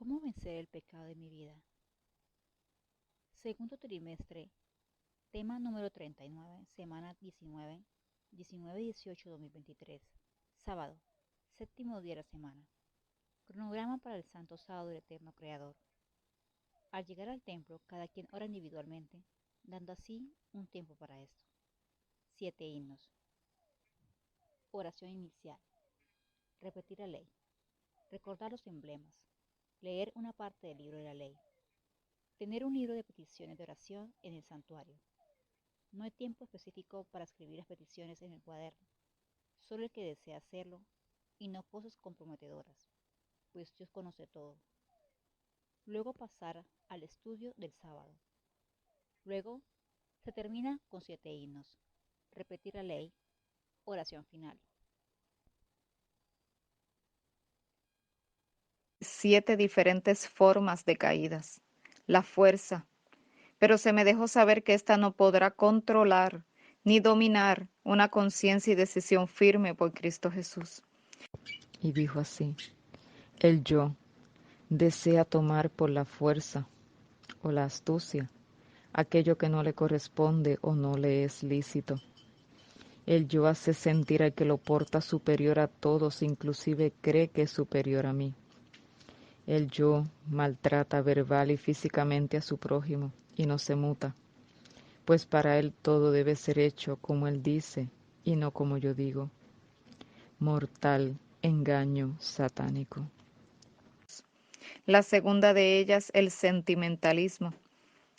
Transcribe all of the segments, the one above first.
¿Cómo vencer el pecado de mi vida? Segundo trimestre, tema número 39, semana 19, 19-18-2023, sábado, séptimo día de la semana. Cronograma para el Santo Sábado del Eterno Creador. Al llegar al templo, cada quien ora individualmente, dando así un tiempo para esto. 7 himnos. Oración inicial. Repetir la ley. Recordar los emblemas. Leer una parte del libro de la ley. Tener un libro de peticiones de oración en el santuario. No hay tiempo específico para escribir las peticiones en el cuaderno, solo el que desea hacerlo, y no cosas comprometedoras, pues Dios conoce todo. Luego pasar al estudio del sábado. Luego se termina con 7 himnos. Repetir la ley. Oración final. 7 diferentes formas de caídas. La fuerza, pero se me dejó saber que ésta no podrá controlar ni dominar una conciencia y decisión firme por Cristo Jesús. Y dijo así: el yo desea tomar por la fuerza o la astucia aquello que no le corresponde o no le es lícito. El yo hace sentir al que lo porta superior a todos, inclusive cree que es superior a mí. El yo maltrata verbal y físicamente a su prójimo y no se muta, pues para él todo debe ser hecho como él dice y no como yo digo. Mortal engaño satánico. La segunda de ellas, el sentimentalismo.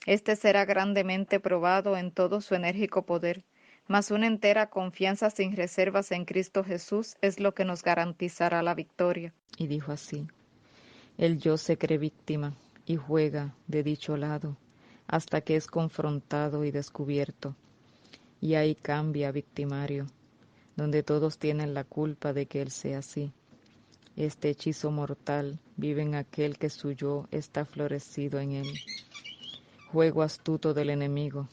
Este será grandemente probado en todo su enérgico poder, mas una entera confianza sin reservas en Cristo Jesús es lo que nos garantizará la victoria. Y dijo así: el yo se cree víctima y juega de dicho lado hasta que es confrontado y descubierto, y ahí cambia a victimario, donde todos tienen la culpa de que él sea así. Este hechizo mortal vive en aquel que su yo está florecido en él. Juego astuto del enemigo,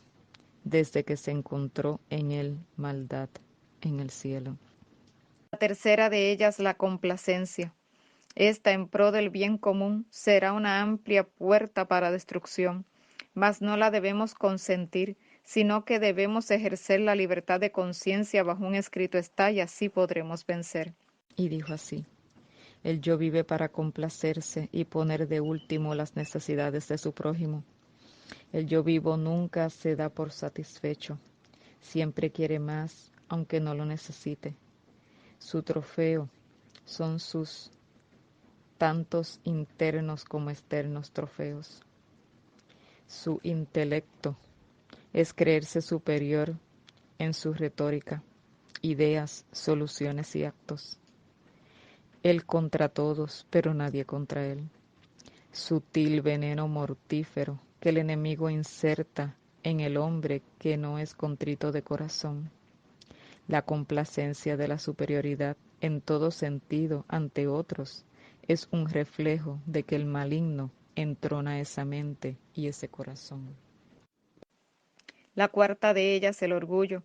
desde que se encontró en él maldad en el cielo. La tercera de ellas, la complacencia. Esta, en pro del bien común, será una amplia puerta para destrucción, mas no la debemos consentir, sino que debemos ejercer la libertad de conciencia bajo un escrito está, y así podremos vencer. Y dijo así: el yo vive para complacerse y poner de último las necesidades de su prójimo. El yo vivo nunca se da por satisfecho, siempre quiere más, aunque no lo necesite. Su trofeo son sus tantos internos como externos trofeos. Su intelecto es creerse superior en su retórica, ideas, soluciones y actos. Él contra todos, pero nadie contra él. Sutil veneno mortífero que el enemigo inserta en el hombre que no es contrito de corazón. La complacencia de la superioridad en todo sentido ante otros es un reflejo de que el maligno entrona esa mente y ese corazón. La cuarta de ellas, el orgullo.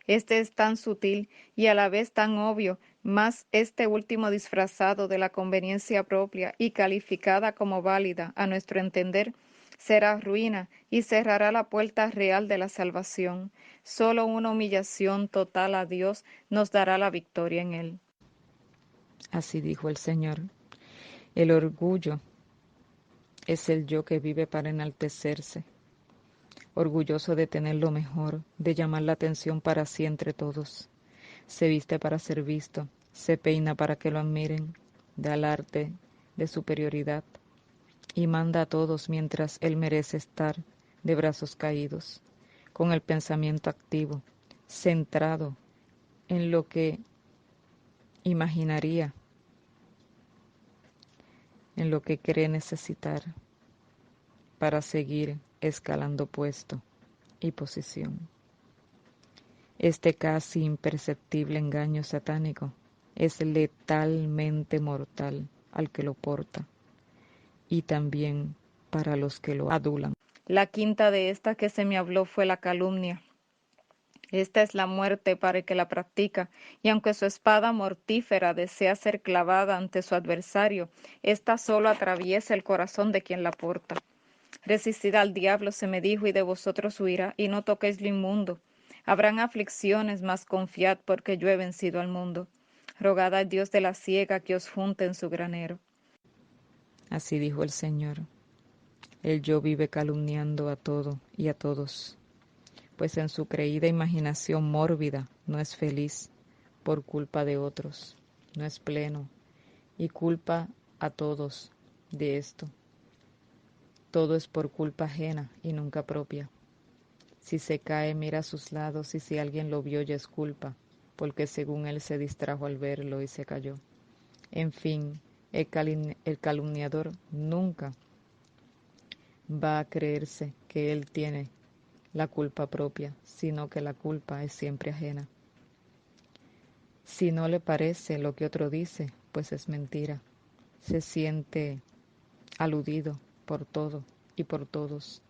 Este es tan sutil y a la vez tan obvio, mas este último disfrazado de la conveniencia propia y calificada como válida, a nuestro entender, será ruina y cerrará la puerta real de la salvación. Solo una humillación total a Dios nos dará la victoria en él. Así dijo el Señor. El orgullo es el yo que vive para enaltecerse, orgulloso de tener lo mejor, de llamar la atención para sí entre todos. Se viste para ser visto, se peina para que lo admiren, da alarde de superioridad y manda a todos mientras él merece estar de brazos caídos, con el pensamiento activo, centrado en lo que imaginaría, en lo que cree necesitar para seguir escalando puesto y posición. Este casi imperceptible engaño satánico es letalmente mortal al que lo porta y también para los que lo adulan. La quinta de estas que se me habló fue la calumnia. Esta es la muerte para el que la practica, y aunque su espada mortífera desea ser clavada ante su adversario, ésta solo atraviesa el corazón de quien la porta. Resistid al diablo, se me dijo, y de vosotros huirá, y no toquéis lo inmundo. Habrán aflicciones, mas confiad, porque yo he vencido al mundo. Rogad al Dios de la siega que os junte en su granero. Así dijo el Señor. El yo vive calumniando a todo y a todos, pues en su creída imaginación mórbida no es feliz por culpa de otros, no es pleno, y culpa a todos de esto. Todo es por culpa ajena y nunca propia. Si se cae, mira a sus lados, y si alguien lo vio, ya es culpa, porque según él se distrajo al verlo y se cayó. En fin, el calumniador nunca va a creerse que él tiene la culpa propia, sino que la culpa es siempre ajena. Si no le parece lo que otro dice, pues es mentira. Se siente aludido por todo y por todos.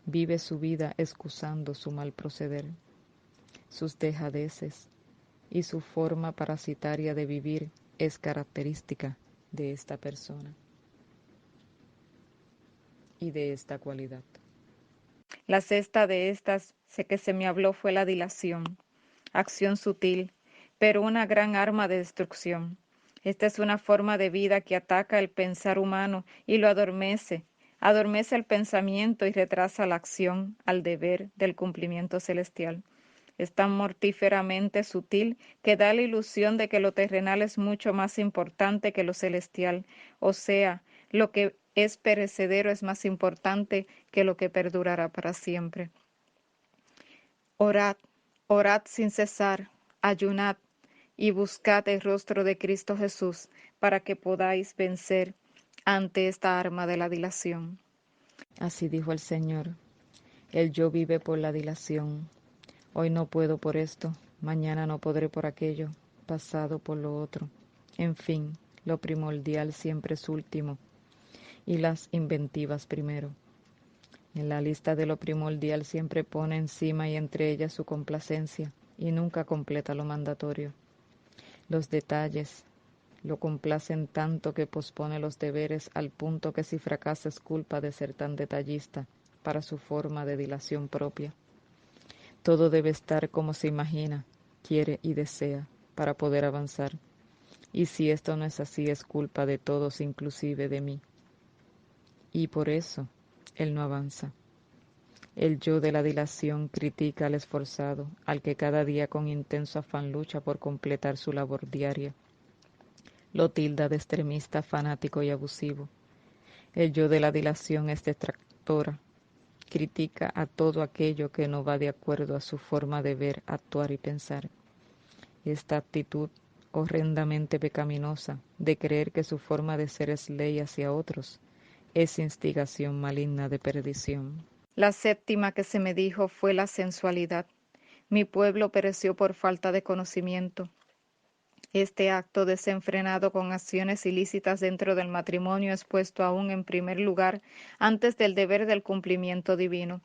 Vive su vida excusando su mal proceder, sus dejadeces, y su forma parasitaria de vivir es característica de esta persona y de esta cualidad. La sexta de estas que se me habló fue la dilación, acción sutil, pero una gran arma de destrucción. Esta es una forma de vida que ataca el pensar humano y lo adormece el pensamiento y retrasa la acción al deber del cumplimiento celestial. Es tan mortíferamente sutil que da la ilusión de que lo terrenal es mucho más importante que lo celestial, o sea, lo que es perecedero es más importante que lo que perdurará para siempre. Orad, orad sin cesar, ayunad y buscad el rostro de Cristo Jesús para que podáis vencer ante esta arma de la dilación. Así dijo el Señor. El yo vive por la dilación. Hoy no puedo por esto, mañana no podré por aquello, pasado por lo otro. En fin, lo primordial siempre es último y las inventivas primero. En la lista de lo primordial siempre pone encima y entre ellas su complacencia y nunca completa lo mandatorio. Los detalles lo complacen tanto que pospone los deberes al punto que si fracasa es culpa de ser tan detallista para su forma de dilación propia. Todo debe estar como se imagina, quiere y desea para poder avanzar. Y si esto no es así, es culpa de todos, inclusive de mí. Y por eso él no avanza. El yo de la dilación critica al esforzado, al que cada día con intenso afán lucha por completar su labor diaria. Lo tilda de extremista, fanático y abusivo. El yo de la dilación es detractora, critica a todo aquello que no va de acuerdo a su forma de ver, actuar y pensar. Esta actitud horrendamente pecaminosa de creer que su forma de ser es ley hacia otros es instigación maligna de perdición. La séptima que se me dijo fue la sensualidad. Mi pueblo pereció por falta de conocimiento. Este acto desenfrenado con acciones ilícitas dentro del matrimonio es puesto aún en primer lugar antes del deber del cumplimiento divino.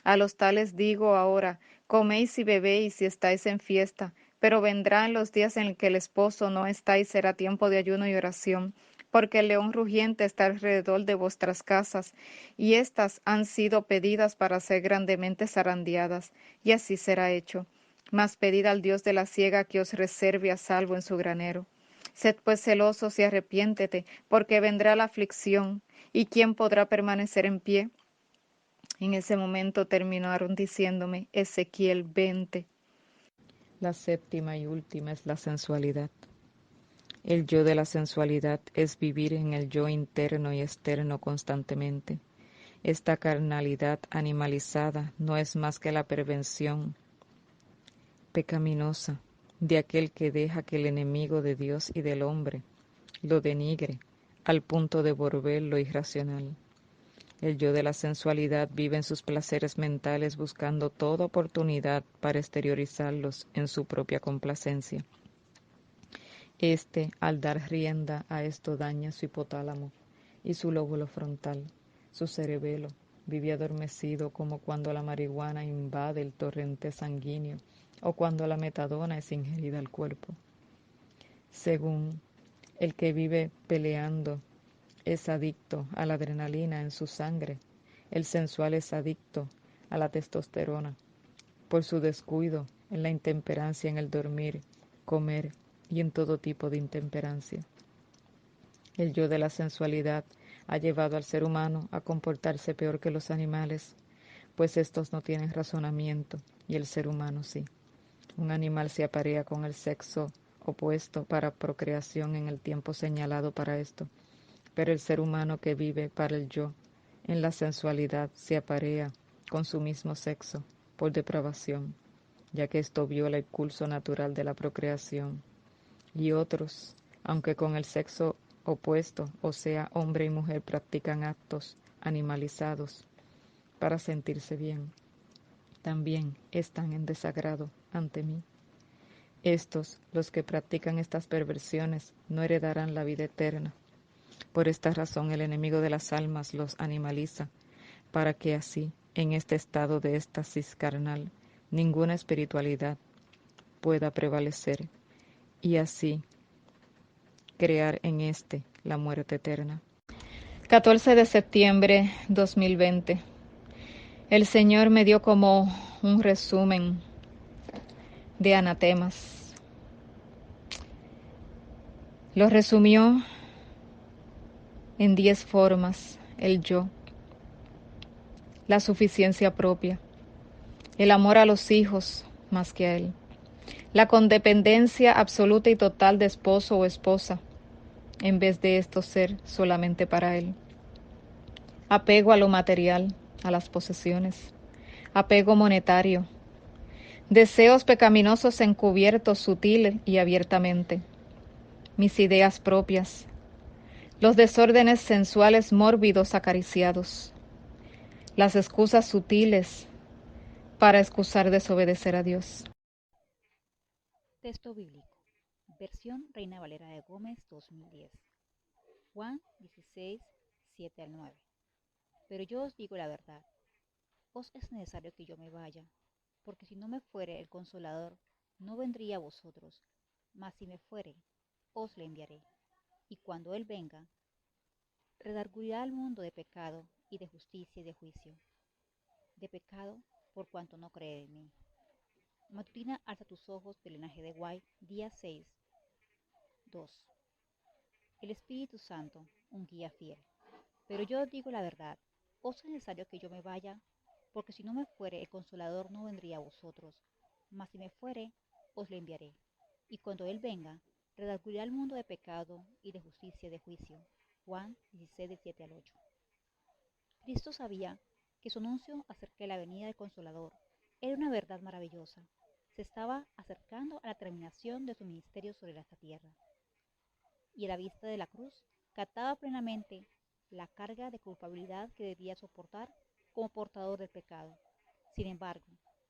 A los tales digo ahora, coméis y bebéis y estáis en fiesta, pero vendrán los días en que el esposo no está y será tiempo de ayuno y oración, porque el león rugiente está alrededor de vuestras casas, y éstas han sido pedidas para ser grandemente zarandeadas, y así será hecho. Mas pedid al Dios de la siega que os reserve a salvo en su granero. Sed pues celosos y arrepiéntete, porque vendrá la aflicción, ¿y quién podrá permanecer en pie? En ese momento terminaron diciéndome, Ezequiel 20. La séptima y última es la sensualidad. El yo de la sensualidad es vivir en el yo interno y externo constantemente. Esta carnalidad animalizada no es más que la pervención pecaminosa de aquel que deja que el enemigo de Dios y del hombre lo denigre al punto de volverlo irracional. El yo de la sensualidad vive en sus placeres mentales buscando toda oportunidad para exteriorizarlos en su propia complacencia. Al dar rienda a esto, daña su hipotálamo y su lóbulo frontal, su cerebelo, vive adormecido como cuando la marihuana invade el torrente sanguíneo o cuando la metadona es ingerida al cuerpo. Según el que vive peleando es adicto a la adrenalina en su sangre, el sensual es adicto a la testosterona por su descuido en la intemperancia en el dormir, comer y en todo tipo de intemperancia. El yo de la sensualidad ha llevado al ser humano a comportarse peor que los animales, pues estos no tienen razonamiento y el ser humano sí. Un animal se aparea con el sexo opuesto para procreación en el tiempo señalado para esto, pero el ser humano que vive para el yo en la sensualidad se aparea con su mismo sexo por depravación, ya que esto viola el curso natural de la procreación. Y otros, aunque con el sexo opuesto, o sea, hombre y mujer, practican actos animalizados para sentirse bien, también están en desagrado ante mí. Estos, los que practican estas perversiones, no heredarán la vida eterna. Por esta razón el enemigo de las almas los animaliza, para que así, en este estado de éxtasis carnal, ninguna espiritualidad pueda prevalecer, y así crear en éste la muerte eterna. 14 de septiembre 2020. El Señor me dio como un resumen de anatemas. Lo resumió en 10 formas: el yo, la suficiencia propia, el amor a los hijos más que a él, la condependencia absoluta y total de esposo o esposa, en vez de esto ser solamente para él, apego a lo material, a las posesiones, apego monetario, deseos pecaminosos encubiertos sutil y abiertamente, mis ideas propias, los desórdenes sensuales mórbidos acariciados, las excusas sutiles para excusar desobedecer a Dios. Texto bíblico. Versión Reina Valera de Gómez 2010. Juan 16, 7 al 9. Pero yo os digo la verdad. Os es necesario que yo me vaya, porque si no me fuere el Consolador, no vendría a vosotros, mas si me fuere, os le enviaré. Y cuando Él venga, redarguirá al mundo de pecado y de justicia y de juicio. De pecado, por cuanto no cree en mí. Matutina, alza tus ojos del linaje de Guay, día 6, 2. El Espíritu Santo, un guía fiel. Pero yo os digo la verdad, os es necesario que yo me vaya, porque si no me fuere el Consolador no vendría a vosotros, mas si me fuere, os le enviaré. Y cuando Él venga, redarguirá al mundo de pecado y de justicia y de juicio. Juan 16, de 7 al 8. Cristo sabía que su anuncio acerca de la venida del Consolador era una verdad maravillosa. Se estaba acercando a la terminación de su ministerio sobre esta tierra. Y a la vista de la cruz, captaba plenamente la carga de culpabilidad que debía soportar como portador del pecado. Sin embargo,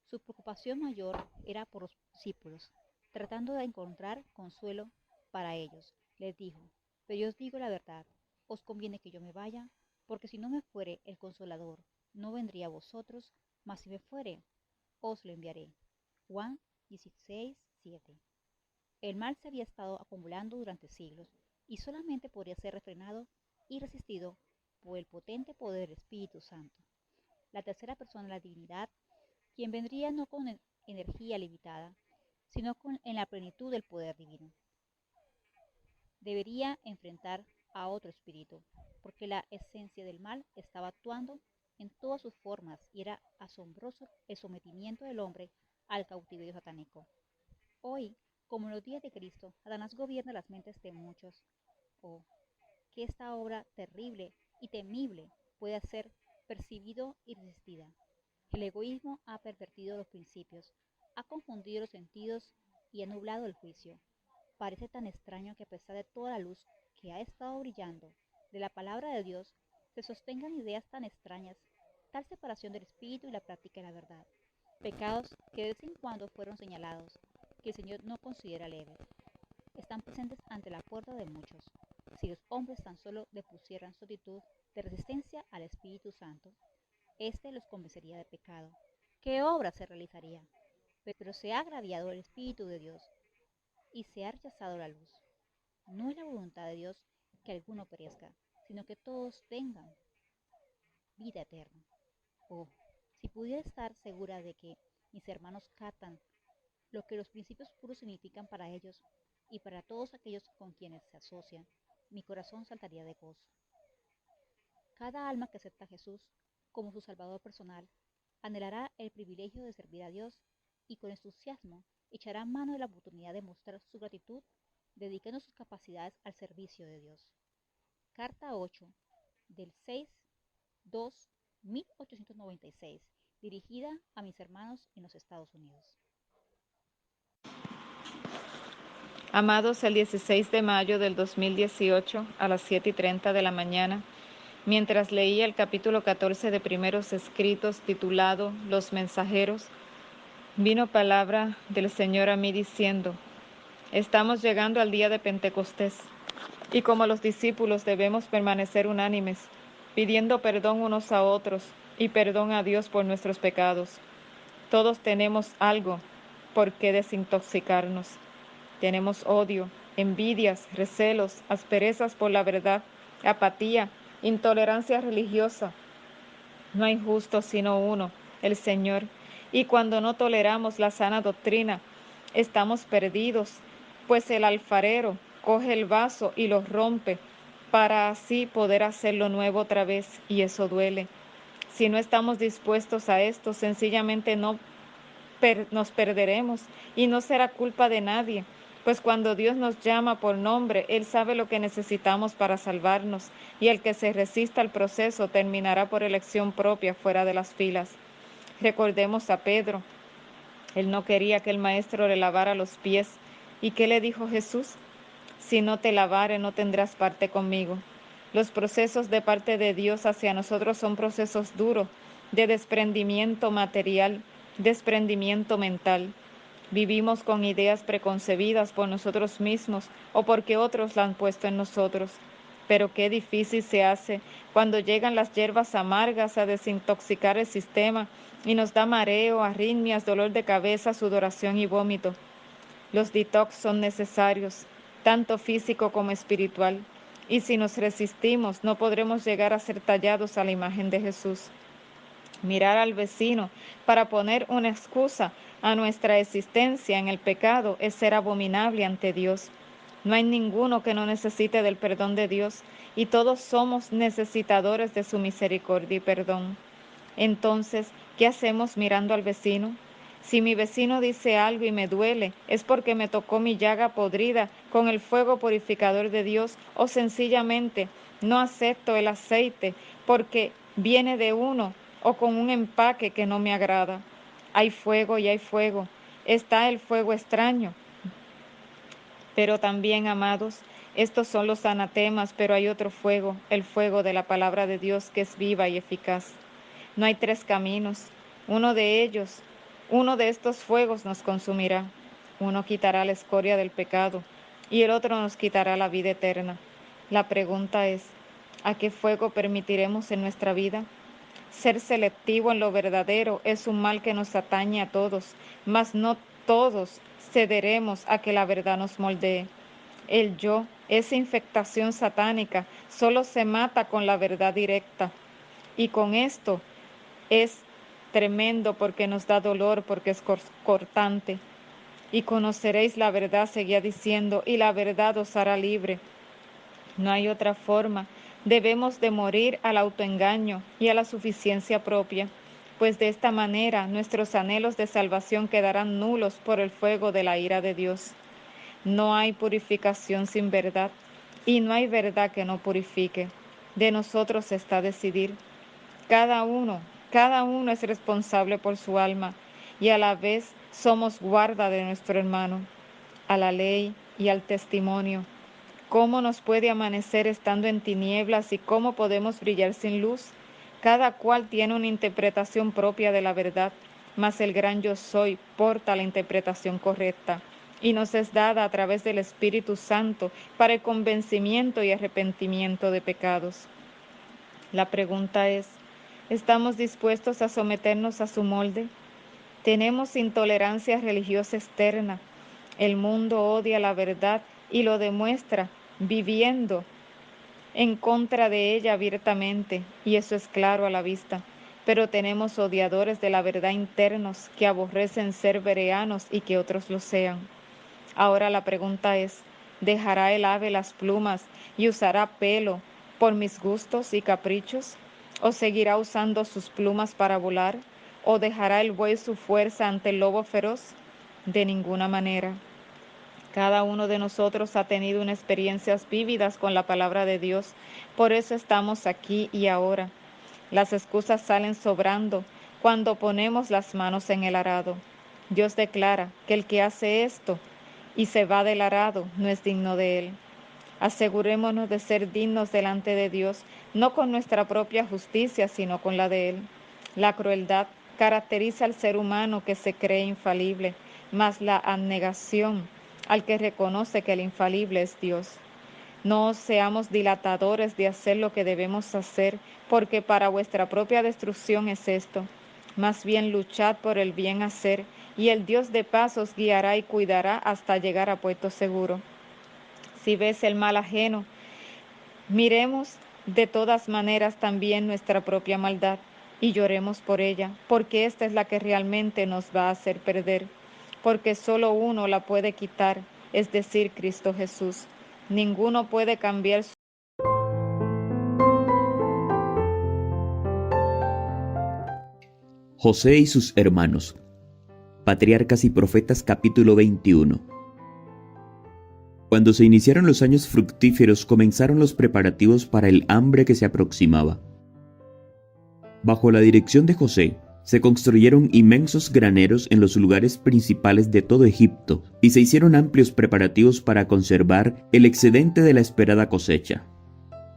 su preocupación mayor era por los discípulos, tratando de encontrar consuelo para ellos. Les dijo: pero yo os digo la verdad, os conviene que yo me vaya, porque si no me fuere el Consolador, no vendría a vosotros, mas si me fuere, os lo enviaré. Juan 16, 7. El mal se había estado acumulando durante siglos y solamente podría ser refrenado y resistido por el potente poder del Espíritu Santo, la tercera persona de la divinidad, quien vendría no con energía limitada, sino en la plenitud del poder divino. Debería enfrentar a otro espíritu, porque la esencia del mal estaba actuando en todas sus formas y era asombroso el sometimiento del hombre al cautiverio satánico. Hoy, como en los días de Cristo, Satanás gobierna las mentes de muchos. Oh, que esta obra terrible y temible pueda ser percibido y resistida. El egoísmo ha pervertido los principios, ha confundido los sentidos y ha nublado el juicio. Parece tan extraño que a pesar de toda la luz que ha estado brillando de la palabra de Dios, se sostengan ideas tan extrañas, tal separación del espíritu y la práctica de la verdad. Pecados que de vez en cuando fueron señalados, que el Señor no considera leves, están presentes ante la puerta de muchos. Si los hombres tan solo depusieran su actitud de resistencia al Espíritu Santo, Éste los convencería de pecado. ¿Qué obra se realizaría? Pero se ha agraviado el Espíritu de Dios y se ha rechazado la luz. No es la voluntad de Dios que alguno perezca, sino que todos tengan vida eterna. Oh, si pudiera estar segura de que mis hermanos captan lo que los principios puros significan para ellos y para todos aquellos con quienes se asocian, mi corazón saltaría de gozo. Cada alma que acepta a Jesús como su Salvador personal anhelará el privilegio de servir a Dios y con entusiasmo echará mano de la oportunidad de mostrar su gratitud dedicando sus capacidades al servicio de Dios. Carta 8 del 6/2/1896, dirigida a mis hermanos en los Estados Unidos. Amados, el 16 de mayo del 2018 a las 7:30 de la mañana, mientras leía el capítulo 14 de Primeros Escritos titulado Los Mensajeros, vino palabra del Señor a mí diciendo: estamos llegando al día de Pentecostés y como los discípulos debemos permanecer unánimes, pidiendo perdón unos a otros y perdón a Dios por nuestros pecados. Todos tenemos algo por qué desintoxicarnos. Tenemos odio, envidias, recelos, asperezas por la verdad, apatía, intolerancia religiosa. No hay justo sino uno, el Señor. Y cuando no toleramos la sana doctrina, estamos perdidos, pues el alfarero coge el vaso y lo rompe para así poder hacerlo nuevo otra vez, y eso duele. Si no estamos dispuestos a esto, sencillamente nos perderemos y no será culpa de nadie, pues cuando Dios nos llama por nombre, Él sabe lo que necesitamos para salvarnos, y el que se resista al proceso terminará por elección propia fuera de las filas. Recordemos a Pedro. Él no quería que el maestro le lavara los pies. ¿Y qué le dijo Jesús? Si no te lavare, no tendrás parte conmigo. Los procesos de parte de Dios hacia nosotros son procesos duros, de desprendimiento material, desprendimiento mental. Vivimos con ideas preconcebidas por nosotros mismos o porque otros la han puesto en nosotros. Pero qué difícil se hace cuando llegan las hierbas amargas a desintoxicar el sistema y nos da mareo, arritmias, dolor de cabeza, sudoración y vómito. Los detox son necesarios, tanto físico como espiritual, y si nos resistimos no podremos llegar a ser tallados a la imagen de Jesús. Mirar al vecino para poner una excusa a nuestra existencia en el pecado es ser abominable ante Dios. No hay ninguno que no necesite del perdón de Dios, y todos somos necesitadores de su misericordia y perdón. Entonces, ¿qué hacemos mirando al vecino? Si mi vecino dice algo y me duele, ¿es porque me tocó mi llaga podrida con el fuego purificador de Dios, o sencillamente no acepto el aceite porque viene de uno o con un empaque que no me agrada? Hay fuego y hay fuego. Está el fuego extraño. Pero también, amados, estos son los anatemas, pero hay otro fuego, el fuego de la palabra de Dios, que es viva y eficaz. No hay tres caminos. Uno de estos fuegos nos consumirá. Uno quitará la escoria del pecado y el otro nos quitará la vida eterna. La pregunta es, ¿a qué fuego permitiremos en nuestra vida? Ser selectivo en lo verdadero es un mal que nos atañe a todos, mas no todos cederemos a que la verdad nos moldee. El yo, esa infectación satánica, solo se mata con la verdad directa. Y con esto es tremendo porque nos da dolor, porque es cortante. Y conoceréis la verdad, seguía diciendo, y la verdad os hará libre. No hay otra forma. Debemos de morir al autoengaño y a la suficiencia propia, pues de esta manera nuestros anhelos de salvación quedarán nulos por el fuego de la ira de Dios. No hay purificación sin verdad, y no hay verdad que no purifique. De nosotros está decidir. Cada uno es responsable por su alma, y a la vez somos guarda de nuestro hermano. A la ley y al testimonio. ¿Cómo nos puede amanecer estando en tinieblas y cómo podemos brillar sin luz? Cada cual tiene una interpretación propia de la verdad, mas el gran yo soy porta la interpretación correcta y nos es dada a través del Espíritu Santo para el convencimiento y arrepentimiento de pecados. La pregunta es, ¿Estamos dispuestos a someternos a su molde? Tenemos intolerancia religiosa externa. El mundo odia la verdad y lo demuestra viviendo en contra de ella abiertamente, y eso es claro a la vista. Pero tenemos odiadores de la verdad internos que aborrecen ser bereanos y que otros lo sean. Ahora la pregunta es, ¿dejará el ave las plumas y usará pelo por mis gustos y caprichos? ¿O seguirá usando sus plumas para volar? ¿O dejará el buey su fuerza ante el lobo feroz? De ninguna manera. Cada uno de nosotros ha tenido unas experiencias vívidas con la palabra de Dios. Por eso estamos aquí y ahora. Las excusas salen sobrando cuando ponemos las manos en el arado. Dios declara que el que hace esto y se va del arado no es digno de él. Asegurémonos de ser dignos delante de Dios, no con nuestra propia justicia, sino con la de Él. La crueldad caracteriza al ser humano que se cree infalible, mas la abnegación al que reconoce que el infalible es Dios. No seamos dilatadores de hacer lo que debemos hacer, porque para vuestra propia destrucción es esto. Más bien luchad por el bien hacer, y el Dios de paz os guiará y cuidará hasta llegar a puerto seguro. Si ves el mal ajeno, miremos de todas maneras también nuestra propia maldad y lloremos por ella, porque esta es la que realmente nos va a hacer perder, porque solo uno la puede quitar, es decir, Cristo Jesús. Ninguno puede cambiar su... José y sus hermanos. Patriarcas y Profetas, capítulo 21. Cuando se iniciaron los años fructíferos, comenzaron los preparativos para el hambre que se aproximaba. Bajo la dirección de José, se construyeron inmensos graneros en los lugares principales de todo Egipto y se hicieron amplios preparativos para conservar el excedente de la esperada cosecha.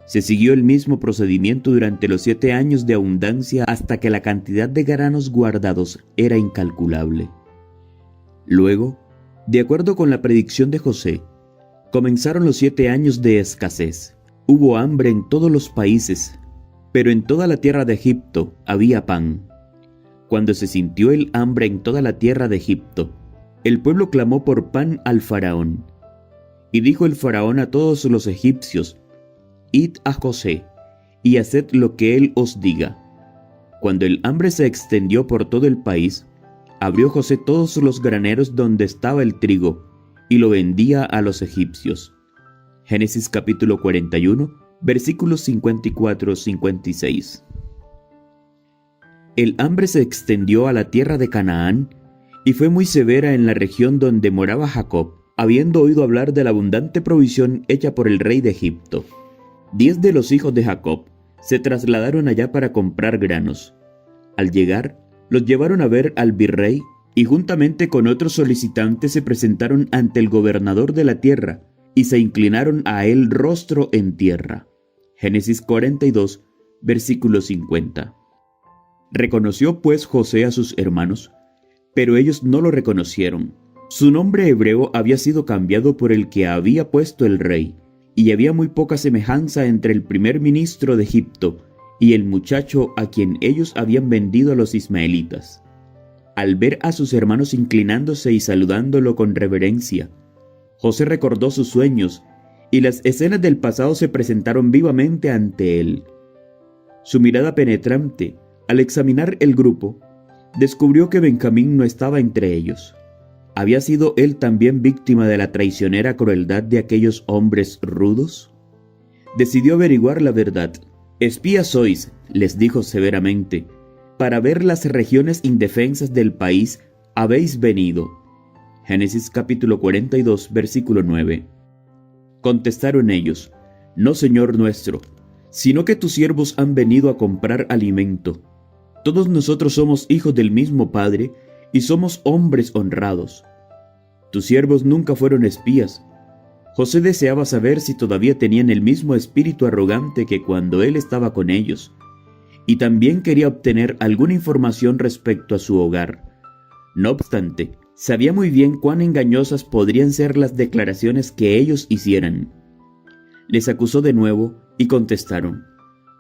Se siguió el mismo procedimiento durante los 7 años de abundancia hasta que la cantidad de granos guardados era incalculable. Luego, de acuerdo con la predicción de José, comenzaron los 7 años de escasez. Hubo hambre en todos los países, pero en toda la tierra de Egipto había pan. Cuando se sintió el hambre en toda la tierra de Egipto, el pueblo clamó por pan al faraón. Y dijo el faraón a todos los egipcios: «Id a José, y haced lo que él os diga». Cuando el hambre se extendió por todo el país, abrió José todos los graneros donde estaba el trigo, y lo vendía a los egipcios. Génesis capítulo 41, versículos 54-56. El hambre se extendió a la tierra de Canaán, y fue muy severa en la región donde moraba Jacob, habiendo oído hablar de la abundante provisión hecha por el rey de Egipto. 10 de los hijos de Jacob se trasladaron allá para comprar granos. Al llegar, los llevaron a ver al virrey, y juntamente con otros solicitantes se presentaron ante el gobernador de la tierra, y se inclinaron a él rostro en tierra. Génesis 42, versículo 50. Reconoció pues José a sus hermanos, pero ellos no lo reconocieron. Su nombre hebreo había sido cambiado por el que había puesto el rey, y había muy poca semejanza entre el primer ministro de Egipto y el muchacho a quien ellos habían vendido a los ismaelitas. Al ver a sus hermanos inclinándose y saludándolo con reverencia, José recordó sus sueños, y las escenas del pasado se presentaron vivamente ante él. Su mirada penetrante, al examinar el grupo, descubrió que Benjamín no estaba entre ellos. ¿Había sido él también víctima de la traicionera crueldad de aquellos hombres rudos? Decidió averiguar la verdad. «Espías sois», les dijo severamente, «para ver las regiones indefensas del país habéis venido». Génesis capítulo 42, versículo 9. Contestaron ellos: «No, Señor nuestro, sino que tus siervos han venido a comprar alimento. Todos nosotros somos hijos del mismo Padre y somos hombres honrados. Tus siervos nunca fueron espías». José deseaba saber si todavía tenían el mismo espíritu arrogante que cuando él estaba con ellos, y también quería obtener alguna información respecto a su hogar. No obstante, sabía muy bien cuán engañosas podrían ser las declaraciones que ellos hicieran. Les acusó de nuevo y contestaron: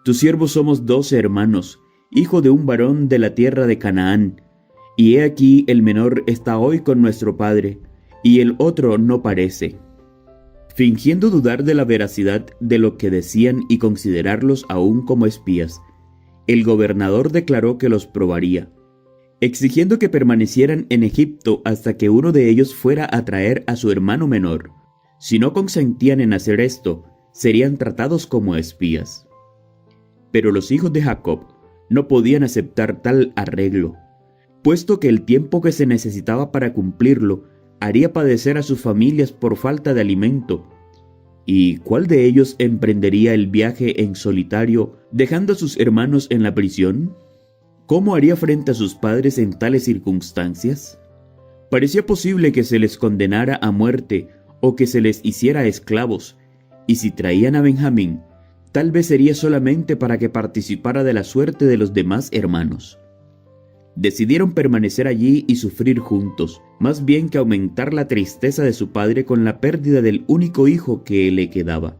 «Tus siervos somos 12 hermanos, hijo de un varón de la tierra de Canaán, y he aquí el menor está hoy con nuestro padre, y el otro no parece. Fingiendo dudar de la veracidad de lo que decían y considerarlos aún como espías, el gobernador declaró que los probaría, exigiendo que permanecieran en Egipto hasta que uno de ellos fuera a traer a su hermano menor. Si no consentían en hacer esto, serían tratados como espías. Pero los hijos de Jacob no podían aceptar tal arreglo, puesto que el tiempo que se necesitaba para cumplirlo haría padecer a sus familias por falta de alimento. ¿Y cuál de ellos emprendería el viaje en solitario, dejando a sus hermanos en la prisión? ¿Cómo haría frente a sus padres en tales circunstancias? Parecía posible que se les condenara a muerte o que se les hiciera esclavos, y si traían a Benjamín, tal vez sería solamente para que participara de la suerte de los demás hermanos. Decidieron permanecer allí y sufrir juntos, más bien que aumentar la tristeza de su padre con la pérdida del único hijo que le quedaba.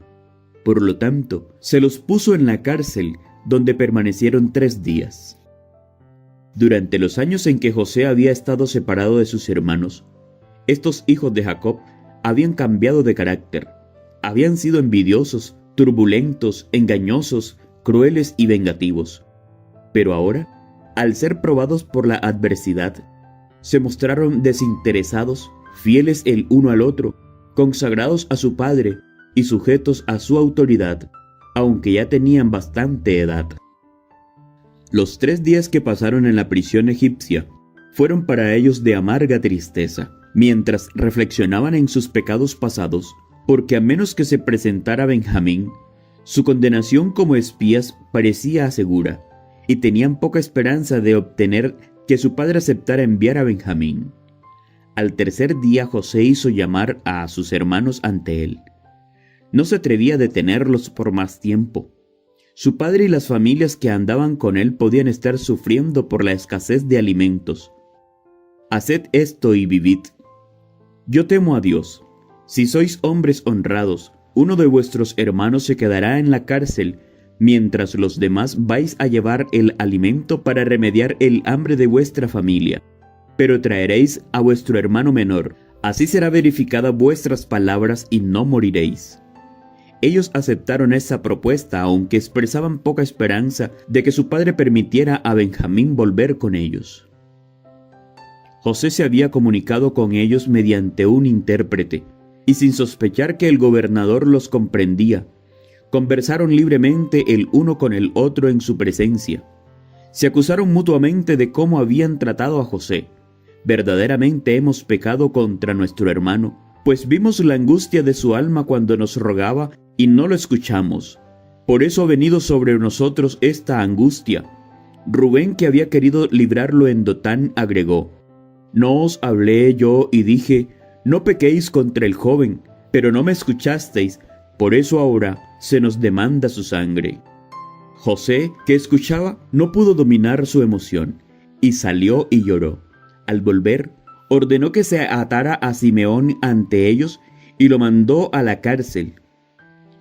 Por lo tanto, se los puso en la cárcel, donde permanecieron 3 días. Durante los años en que José había estado separado de sus hermanos, estos hijos de Jacob habían cambiado de carácter. Habían sido envidiosos, turbulentos, engañosos, crueles y vengativos. Pero ahora, al ser probados por la adversidad, se mostraron desinteresados, fieles el uno al otro, consagrados a su padre y sujetos a su autoridad, aunque ya tenían bastante edad. Los 3 días que pasaron en la prisión egipcia fueron para ellos de amarga tristeza, mientras reflexionaban en sus pecados pasados, porque a menos que se presentara Benjamín, su condenación como espías parecía segura, y tenían poca esperanza de obtener que su padre aceptara enviar a Benjamín. Al 3er día José hizo llamar a sus hermanos ante él. No se atrevía a detenerlos por más tiempo. Su padre y las familias que andaban con él podían estar sufriendo por la escasez de alimentos. Haced esto y vivid. Yo temo a Dios. Si sois hombres honrados, uno de vuestros hermanos se quedará en la cárcel, mientras los demás vais a llevar el alimento para remediar el hambre de vuestra familia. Pero traeréis a vuestro hermano menor, así será verificada vuestras palabras y no moriréis. Ellos aceptaron esa propuesta, aunque expresaban poca esperanza de que su padre permitiera a Benjamín volver con ellos. José se había comunicado con ellos mediante un intérprete, y sin sospechar que el gobernador los comprendía, conversaron libremente el uno con el otro en su presencia. Se acusaron mutuamente de cómo habían tratado a José. Verdaderamente hemos pecado contra nuestro hermano, pues vimos la angustia de su alma cuando nos rogaba y no lo escuchamos. Por eso ha venido sobre nosotros esta angustia. Rubén, que había querido librarlo en Dotán, agregó: No os hablé yo y dije, no pequéis contra el joven, pero no me escuchasteis, por eso ahora se nos demanda su sangre. José, que escuchaba, no pudo dominar su emoción, y salió y lloró. Al volver, ordenó que se atara a Simeón ante ellos y lo mandó a la cárcel.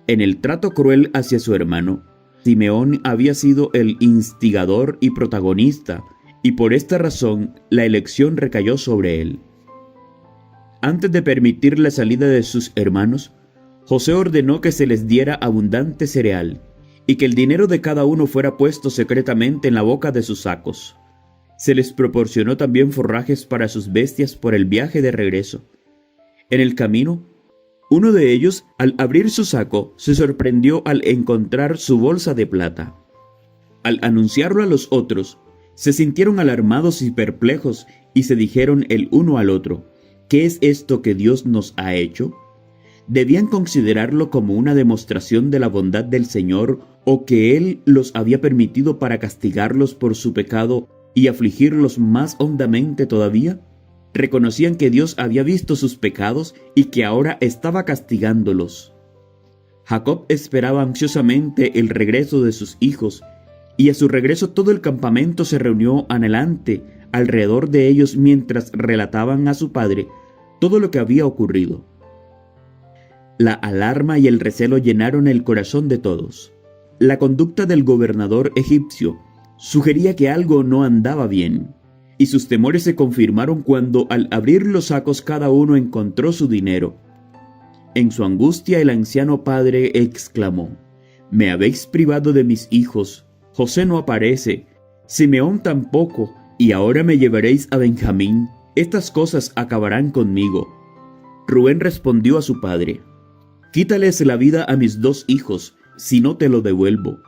En el trato cruel hacia su hermano, Simeón había sido el instigador y protagonista, y por esta razón la elección recayó sobre él. Antes de permitir la salida de sus hermanos, José ordenó que se les diera abundante cereal, y que el dinero de cada uno fuera puesto secretamente en la boca de sus sacos. Se les proporcionó también forrajes para sus bestias por el viaje de regreso. En el camino, uno de ellos, al abrir su saco, se sorprendió al encontrar su bolsa de plata. Al anunciarlo a los otros, se sintieron alarmados y perplejos y se dijeron el uno al otro: ¿Qué es esto que Dios nos ha hecho? Debían considerarlo como una demostración de la bondad del Señor, o que Él los había permitido para castigarlos por su pecado y afligirlos más hondamente todavía. Reconocían que Dios había visto sus pecados y que ahora estaba castigándolos. Jacob esperaba ansiosamente el regreso de sus hijos, y a su regreso todo el campamento se reunió anhelante alrededor de ellos mientras relataban a su padre todo lo que había ocurrido. La alarma y el recelo llenaron el corazón de todos. La conducta del gobernador egipcio sugería que algo no andaba bien, y sus temores se confirmaron cuando al abrir los sacos cada uno encontró su dinero. En su angustia el anciano padre exclamó: «Me habéis privado de mis hijos, José no aparece, Simeón tampoco, y ahora me llevaréis a Benjamín. Estas cosas acabarán conmigo». Rubén respondió a su padre: «Quítales la vida a mis 2 hijos, si no te lo devuelvo.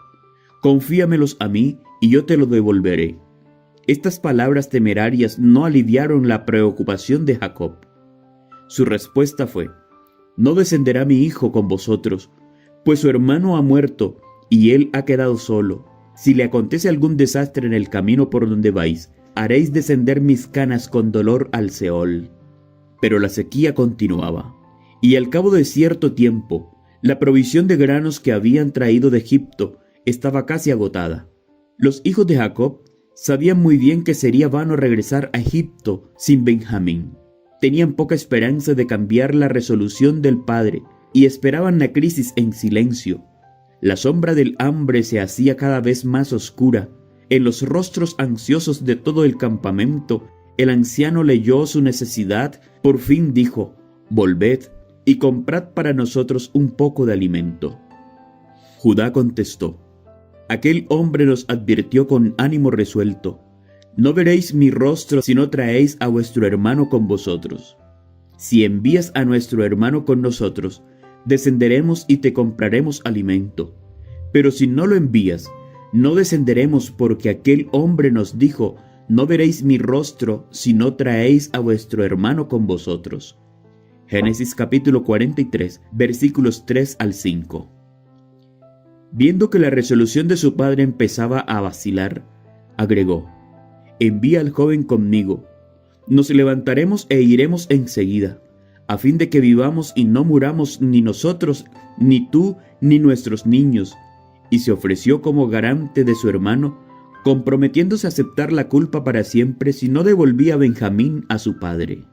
Confíamelos a mí, y yo te lo devolveré». Estas palabras temerarias no aliviaron la preocupación de Jacob. Su respuesta fue: «No descenderá mi hijo con vosotros, pues su hermano ha muerto, y él ha quedado solo. Si le acontece algún desastre en el camino por donde vais, haréis descender mis canas con dolor al Seol». Pero la sequía continuaba, y al cabo de cierto tiempo, la provisión de granos que habían traído de Egipto estaba casi agotada. Los hijos de Jacob sabían muy bien que sería vano regresar a Egipto sin Benjamín. Tenían poca esperanza de cambiar la resolución del padre y esperaban la crisis en silencio. La sombra del hambre se hacía cada vez más oscura. En los rostros ansiosos de todo el campamento, el anciano leyó su necesidad. Por fin dijo: «Volved y comprad para nosotros un poco de alimento». Judá contestó: «Aquel hombre nos advirtió con ánimo resuelto: no veréis mi rostro si no traéis a vuestro hermano con vosotros. Si envías a nuestro hermano con nosotros, descenderemos y te compraremos alimento. Pero si no lo envías, no descenderemos, porque aquel hombre nos dijo: no veréis mi rostro si no traéis a vuestro hermano con vosotros». Génesis capítulo 43, versículos 3 al 5. Viendo que la resolución de su padre empezaba a vacilar, agregó: «Envía al joven conmigo. Nos levantaremos e iremos enseguida, a fin de que vivamos y no muramos ni nosotros, ni tú, ni nuestros niños». Y se ofreció como garante de su hermano, comprometiéndose a aceptar la culpa para siempre si no devolvía a Benjamín a su padre.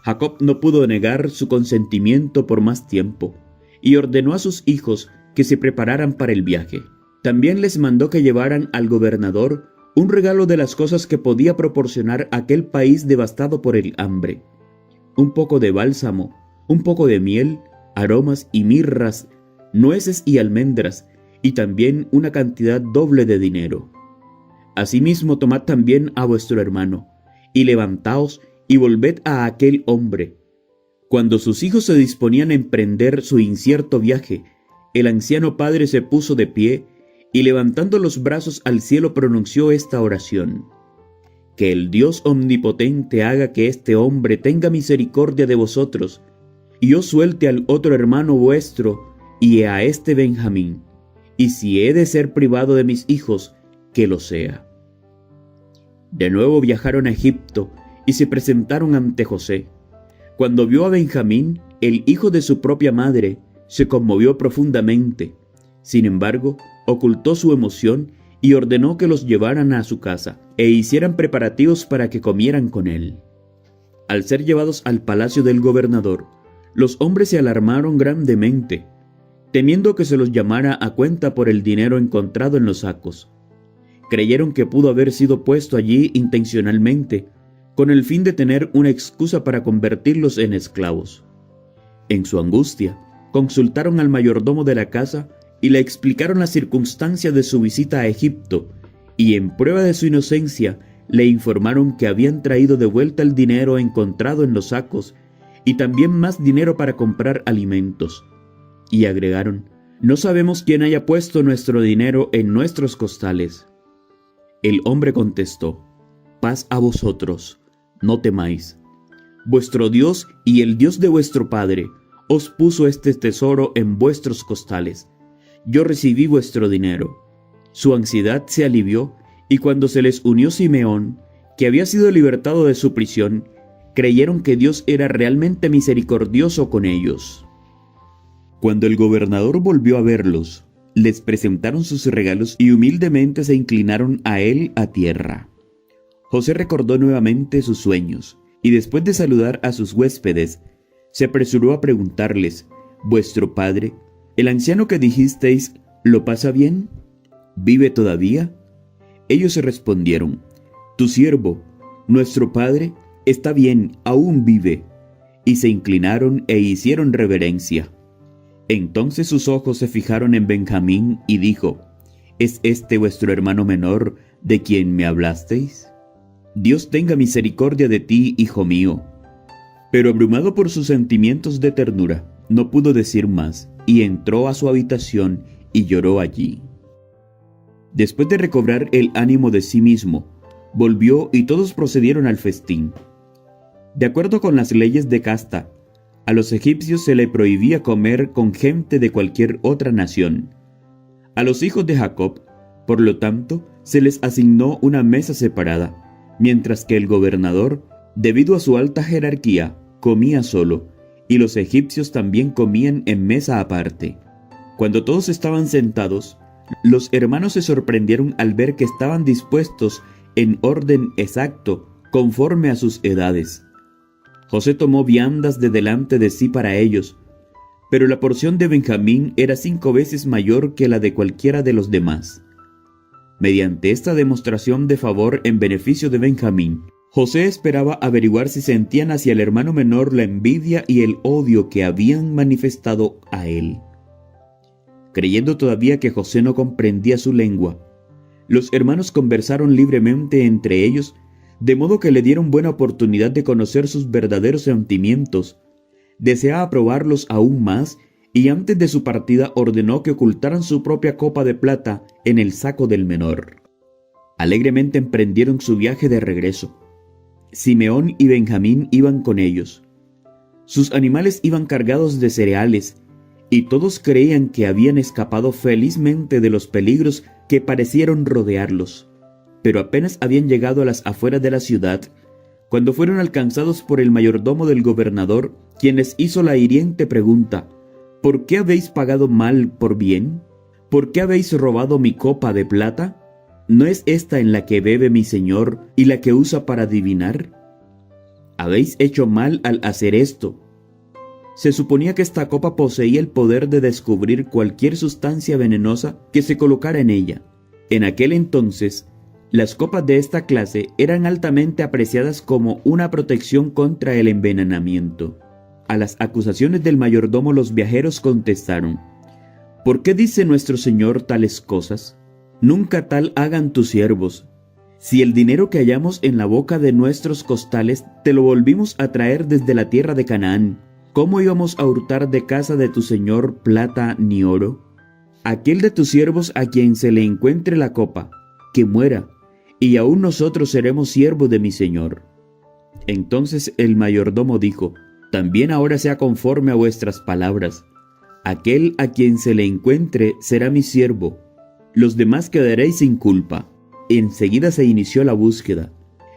Jacob no pudo negar su consentimiento por más tiempo, y ordenó a sus hijos que se prepararan para el viaje. También les mandó que llevaran al gobernador un regalo de las cosas que podía proporcionar aquel país devastado por el hambre: un poco de bálsamo, un poco de miel, aromas y mirras, nueces y almendras, y también una cantidad doble de dinero. Asimismo, tomad también a vuestro hermano, y levantaos y volved a aquel hombre». Cuando sus hijos se disponían a emprender su incierto viaje, el anciano padre se puso de pie y, levantando los brazos al cielo, pronunció esta oración: «Que el Dios omnipotente haga que este hombre tenga misericordia de vosotros, y os suelte al otro hermano vuestro y a este Benjamín, y si he de ser privado de mis hijos, que lo sea». De nuevo viajaron a Egipto y se presentaron ante José. Cuando vio a Benjamín, el hijo de su propia madre, se conmovió profundamente. Sin embargo, ocultó su emoción y ordenó que los llevaran a su casa e hicieran preparativos para que comieran con él. Al ser llevados al palacio del gobernador, los hombres se alarmaron grandemente, temiendo que se los llamara a cuenta por el dinero encontrado en los sacos. Creyeron que pudo haber sido puesto allí intencionalmente, con el fin de tener una excusa para convertirlos en esclavos. En su angustia, consultaron al mayordomo de la casa y le explicaron las circunstancias de su visita a Egipto, y en prueba de su inocencia le informaron que habían traído de vuelta el dinero encontrado en los sacos y también más dinero para comprar alimentos. Y agregaron: «No sabemos quién haya puesto nuestro dinero en nuestros costales». El hombre contestó: «Paz a vosotros, no temáis. Vuestro Dios y el Dios de vuestro padre os puso este tesoro en vuestros costales. Yo recibí vuestro dinero». Su ansiedad se alivió, y cuando se les unió Simeón, que había sido libertado de su prisión, creyeron que Dios era realmente misericordioso con ellos. Cuando el gobernador volvió a verlos, les presentaron sus regalos y humildemente se inclinaron a él a tierra. José recordó nuevamente sus sueños, y después de saludar a sus huéspedes, se apresuró a preguntarles: «¿Vuestro padre, el anciano que dijisteis, lo pasa bien? ¿Vive todavía?». Ellos respondieron: Tu siervo, nuestro padre, está bien, aún vive. Y se inclinaron e hicieron reverencia. Entonces sus ojos se fijaron en Benjamín y dijo: ¿Es este vuestro hermano menor de quien me hablasteis? Dios tenga misericordia de ti, hijo mío. Pero abrumado por sus sentimientos de ternura, no pudo decir más, y entró a su habitación y lloró allí. Después de recobrar el ánimo de sí mismo, volvió y todos procedieron al festín. De acuerdo con las leyes de casta, a los egipcios se le prohibía comer con gente de cualquier otra nación. A los hijos de Jacob, por lo tanto, se les asignó una mesa separada, mientras que el gobernador, debido a su alta jerarquía, comía solo, y los egipcios también comían en mesa aparte. Cuando todos estaban sentados, los hermanos se sorprendieron al ver que estaban dispuestos en orden exacto, conforme a sus edades. José tomó viandas de delante de sí para ellos, pero la porción de Benjamín era 5 veces mayor que la de cualquiera de los demás. Mediante esta demostración de favor en beneficio de Benjamín, José esperaba averiguar si sentían hacia el hermano menor la envidia y el odio que habían manifestado a él. Creyendo todavía que José no comprendía su lengua, los hermanos conversaron libremente entre ellos, de modo que le dieron buena oportunidad de conocer sus verdaderos sentimientos. Deseaba probarlos aún más, y antes de su partida ordenó que ocultaran su propia copa de plata en el saco del menor. Alegremente emprendieron su viaje de regreso. Simeón y Benjamín iban con ellos. Sus animales iban cargados de cereales, y todos creían que habían escapado felizmente de los peligros que parecieron rodearlos. Pero apenas habían llegado a las afueras de la ciudad, cuando fueron alcanzados por el mayordomo del gobernador, quien les hizo la hiriente pregunta: ¿Por qué habéis pagado mal por bien? ¿Por qué habéis robado mi copa de plata? ¿No es esta en la que bebe mi señor y la que usa para adivinar? Habéis hecho mal al hacer esto. Se suponía que esta copa poseía el poder de descubrir cualquier sustancia venenosa que se colocara en ella. En aquel entonces, las copas de esta clase eran altamente apreciadas como una protección contra el envenenamiento. A las acusaciones del mayordomo los viajeros contestaron: ¿Por qué dice nuestro señor tales cosas? Nunca tal hagan tus siervos. Si el dinero que hallamos en la boca de nuestros costales te lo volvimos a traer desde la tierra de Canaán, ¿cómo íbamos a hurtar de casa de tu señor plata ni oro? Aquel de tus siervos a quien se le encuentre la copa, que muera, y aún nosotros seremos siervos de mi señor. Entonces el mayordomo dijo: También ahora sea conforme a vuestras palabras. Aquel a quien se le encuentre será mi siervo. Los demás quedaréis sin culpa. Enseguida se inició la búsqueda.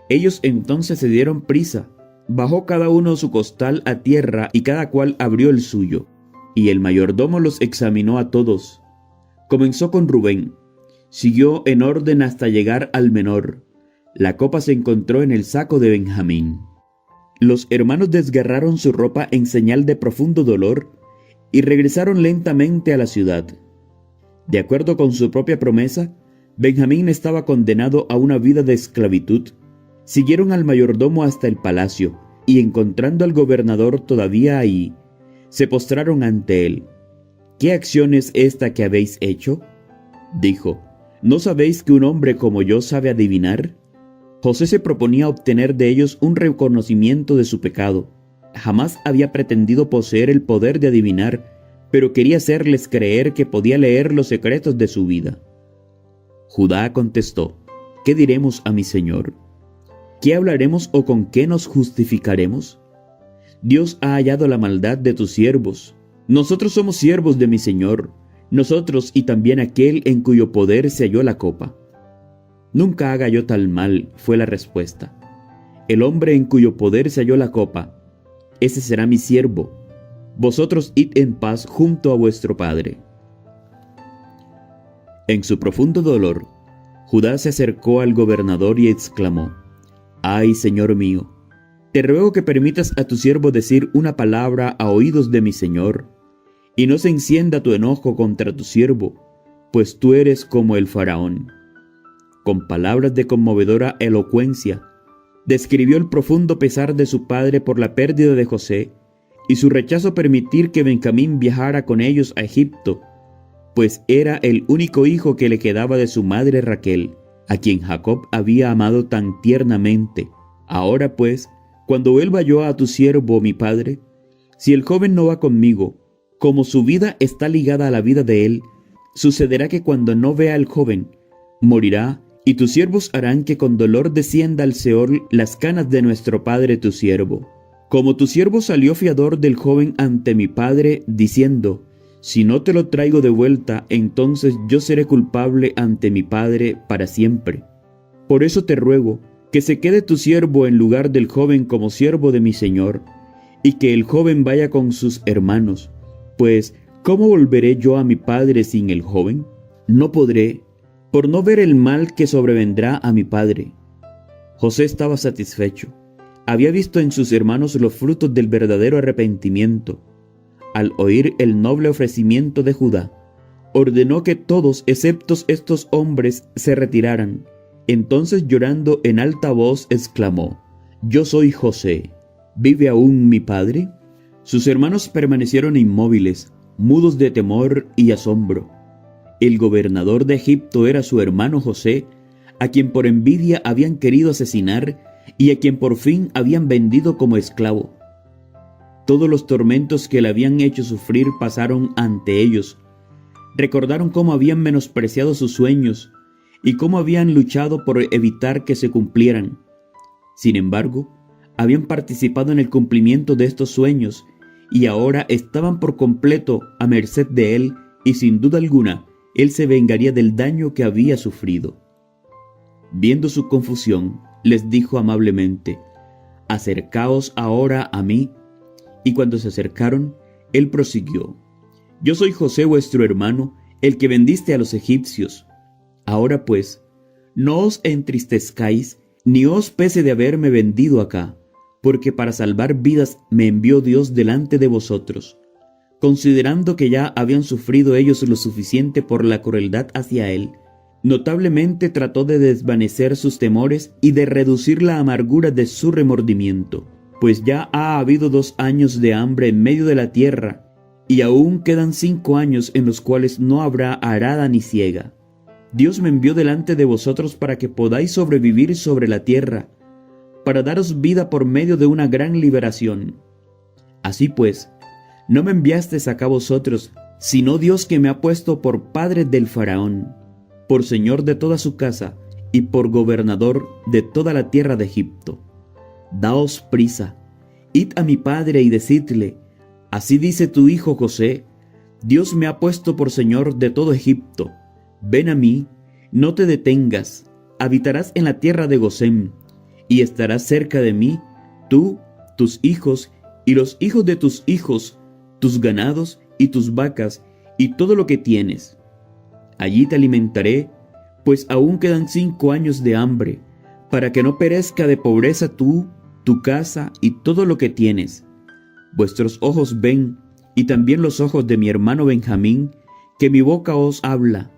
Ellos entonces se dieron prisa. Bajó cada uno su costal a tierra y cada cual abrió el suyo. Y el mayordomo los examinó a todos. Comenzó con Rubén. Siguió en orden hasta llegar al menor. La copa se encontró en el saco de Benjamín. Los hermanos desgarraron su ropa en señal de profundo dolor y regresaron lentamente a la ciudad. De acuerdo con su propia promesa, Benjamín estaba condenado a una vida de esclavitud. Siguieron al mayordomo hasta el palacio y, encontrando al gobernador todavía ahí, se postraron ante él. ¿Qué acción es esta que habéis hecho?, dijo. ¿No sabéis que un hombre como yo sabe adivinar? José se proponía obtener de ellos un reconocimiento de su pecado. Jamás había pretendido poseer el poder de adivinar, pero quería hacerles creer que podía leer los secretos de su vida. Judá contestó: ¿Qué diremos a mi señor? ¿Qué hablaremos o con qué nos justificaremos? Dios ha hallado la maldad de tus siervos. Nosotros somos siervos de mi señor, nosotros y también aquel en cuyo poder se halló la copa. Nunca haga yo tal mal, fue la respuesta. El hombre en cuyo poder se halló la copa, ese será mi siervo. Vosotros id en paz junto a vuestro padre. En su profundo dolor, Judá se acercó al gobernador y exclamó: Ay, señor mío, te ruego que permitas a tu siervo decir una palabra a oídos de mi señor, y no se encienda tu enojo contra tu siervo, pues tú eres como el faraón. con palabras de conmovedora elocuencia, describió el profundo pesar de su padre por la pérdida de José y su rechazo a permitir que Benjamín viajara con ellos a Egipto, pues era el único hijo que le quedaba de su madre Raquel, a quien Jacob había amado tan tiernamente. Ahora pues, cuando vuelva yo a tu siervo mi padre, si el joven no va conmigo, como su vida está ligada a la vida de él, sucederá que cuando no vea al joven, morirá, y tus siervos harán que con dolor descienda al Seol las canas de nuestro padre tu siervo. Como tu siervo salió fiador del joven ante mi padre, diciendo, si no te lo traigo de vuelta, entonces yo seré culpable ante mi padre para siempre. Por eso te ruego que se quede tu siervo en lugar del joven como siervo de mi señor, y que el joven vaya con sus hermanos, pues ¿cómo volveré yo a mi padre sin el joven? No podré, por no ver el mal que sobrevendrá a mi padre. José estaba satisfecho. Había visto en sus hermanos los frutos del verdadero arrepentimiento. Al oír el noble ofrecimiento de Judá, ordenó que todos, excepto estos hombres, se retiraran. Entonces, llorando en alta voz, exclamó, yo soy José, ¿vive aún mi padre? Sus hermanos permanecieron inmóviles, mudos de temor y asombro. El gobernador de Egipto era su hermano José, a quien por envidia habían querido asesinar y a quien por fin habían vendido como esclavo. Todos los tormentos que le habían hecho sufrir pasaron ante ellos. Recordaron cómo habían menospreciado sus sueños y cómo habían luchado por evitar que se cumplieran. Sin embargo, habían participado en el cumplimiento de estos sueños y ahora estaban por completo a merced de él, y sin duda alguna, él se vengaría del daño que había sufrido. Viendo su confusión, les dijo amablemente, acercaos ahora a mí. Y cuando se acercaron, él prosiguió, yo soy José vuestro hermano, el que vendiste a los egipcios. Ahora pues, no os entristezcáis, ni os pese de haberme vendido acá, porque para salvar vidas me envió Dios delante de vosotros. Considerando que ya habían sufrido ellos lo suficiente por la crueldad hacia él, notablemente trató de desvanecer sus temores y de reducir la amargura de su remordimiento, pues ya ha habido 2 años de hambre en medio de la tierra, y aún quedan 5 años en los cuales no habrá arada ni siega. Dios me envió delante de vosotros para que podáis sobrevivir sobre la tierra, para daros vida por medio de una gran liberación. Así pues, no me enviasteis acá vosotros, sino Dios, que me ha puesto por padre del faraón, por señor de toda su casa y por gobernador de toda la tierra de Egipto. Daos prisa, id a mi padre y decidle, así dice tu hijo José, Dios me ha puesto por señor de todo Egipto. Ven a mí, no te detengas, habitarás en la tierra de Gosén, y estarás cerca de mí, tú, tus hijos, y los hijos de tus hijos, tus ganados y tus vacas, y todo lo que tienes. Allí te alimentaré, pues aún quedan 5 años de hambre, para que no perezca de pobreza tú, tu casa y todo lo que tienes. Vuestros ojos ven, y también los ojos de mi hermano Benjamín, que mi boca os habla.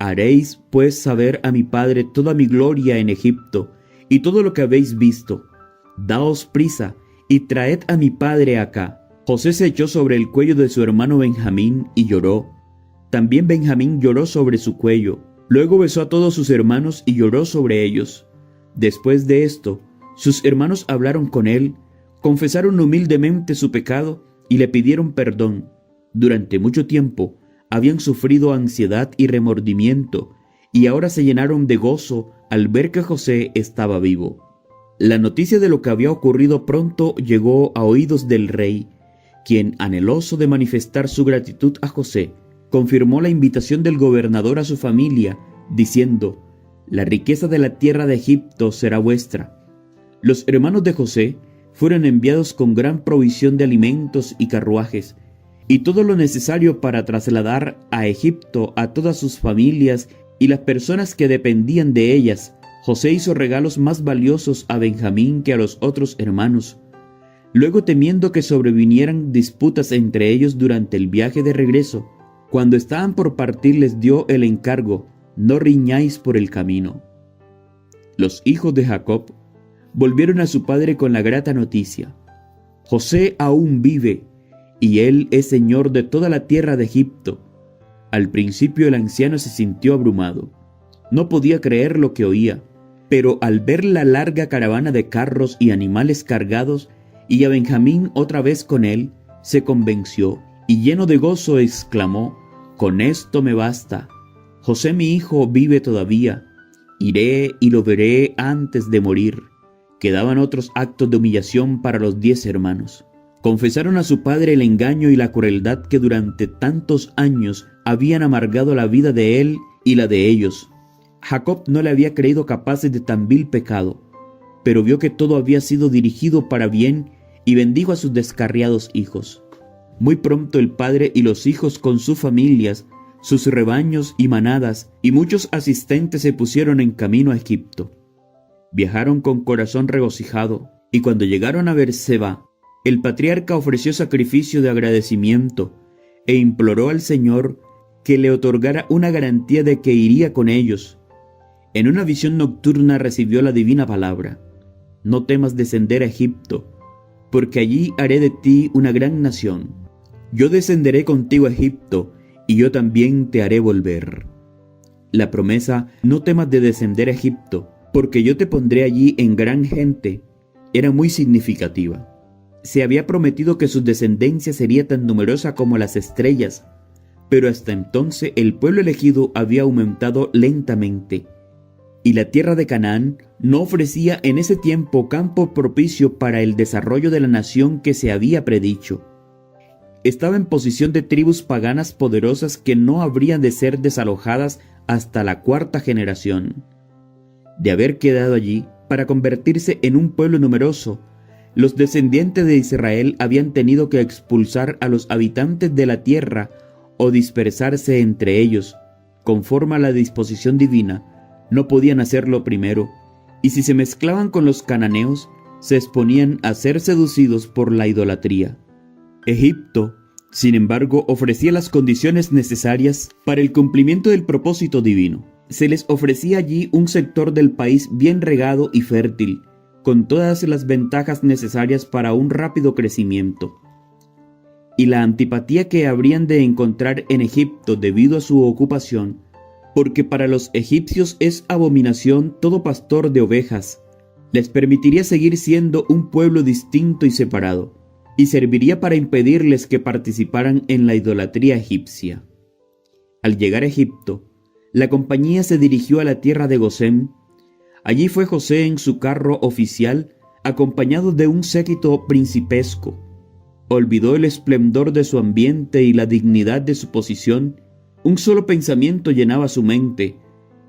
Haréis pues saber a mi padre toda mi gloria en Egipto, y todo lo que habéis visto. Daos prisa, y traed a mi padre acá. José se echó sobre el cuello de su hermano Benjamín y lloró. También Benjamín lloró sobre su cuello. Luego besó a todos sus hermanos y lloró sobre ellos. Después de esto, sus hermanos hablaron con él, confesaron humildemente su pecado y le pidieron perdón. Durante mucho tiempo habían sufrido ansiedad y remordimiento, y ahora se llenaron de gozo al ver que José estaba vivo. La noticia de lo que había ocurrido pronto llegó a oídos del rey, quien, anheloso de manifestar su gratitud a José, confirmó la invitación del gobernador a su familia, diciendo, la riqueza de la tierra de Egipto será vuestra. Los hermanos de José fueron enviados con gran provisión de alimentos y carruajes, y todo lo necesario para trasladar a Egipto a todas sus familias y las personas que dependían de ellas. José hizo regalos más valiosos a Benjamín que a los otros hermanos. Luego, temiendo que sobrevinieran disputas entre ellos durante el viaje de regreso, cuando estaban por partir les dio el encargo, no riñáis por el camino. Los hijos de Jacob volvieron a su padre con la grata noticia: José aún vive, y él es señor de toda la tierra de Egipto. Al principio el anciano se sintió abrumado. No podía creer lo que oía, pero al ver la larga caravana de carros y animales cargados, y a Benjamín otra vez con él, se convenció, y lleno de gozo exclamó: con esto me basta. José mi hijo vive todavía. Iré y lo veré antes de morir. Quedaban otros actos de humillación para los 10 hermanos. Confesaron a su padre el engaño y la crueldad que durante tantos años habían amargado la vida de él y la de ellos. Jacob no le había creído capaces de tan vil pecado, pero vio que todo había sido dirigido para bien y bendijo a sus descarriados hijos. Muy pronto el padre y los hijos con sus familias, sus rebaños y manadas y muchos asistentes se pusieron en camino a Egipto. Viajaron con corazón regocijado, y cuando llegaron a Beerseba, el patriarca ofreció sacrificio de agradecimiento e imploró al Señor que le otorgara una garantía de que iría con ellos. En una visión nocturna recibió la divina palabra: no temas descender a Egipto, porque allí haré de ti una gran nación. Yo descenderé contigo a Egipto, y yo también te haré volver. La promesa «no temas de descender a Egipto, porque yo te pondré allí en gran gente» era muy significativa. Se había prometido que su descendencia sería tan numerosa como las estrellas, pero hasta entonces el pueblo elegido había aumentado lentamente, y la tierra de Canaán no ofrecía en ese tiempo campo propicio para el desarrollo de la nación que se había predicho. Estaba en posición de tribus paganas poderosas que no habrían de ser desalojadas hasta la 4ª generación. De haber quedado allí para convertirse en un pueblo numeroso, los descendientes de Israel habían tenido que expulsar a los habitantes de la tierra o dispersarse entre ellos. Conforme a la disposición divina, no podían hacerlo primero, y si se mezclaban con los cananeos, se exponían a ser seducidos por la idolatría. Egipto, sin embargo, ofrecía las condiciones necesarias para el cumplimiento del propósito divino. Se les ofrecía allí un sector del país bien regado y fértil, con todas las ventajas necesarias para un rápido crecimiento. Y la antipatía que habrían de encontrar en Egipto debido a su ocupación, porque para los egipcios es abominación todo pastor de ovejas, les permitiría seguir siendo un pueblo distinto y separado, y serviría para impedirles que participaran en la idolatría egipcia. Al llegar a Egipto, la compañía se dirigió a la tierra de Gosén. Allí fue José en su carro oficial, acompañado de un séquito principesco. Olvidó el esplendor de su ambiente y la dignidad de su posición. Un solo pensamiento llenaba su mente,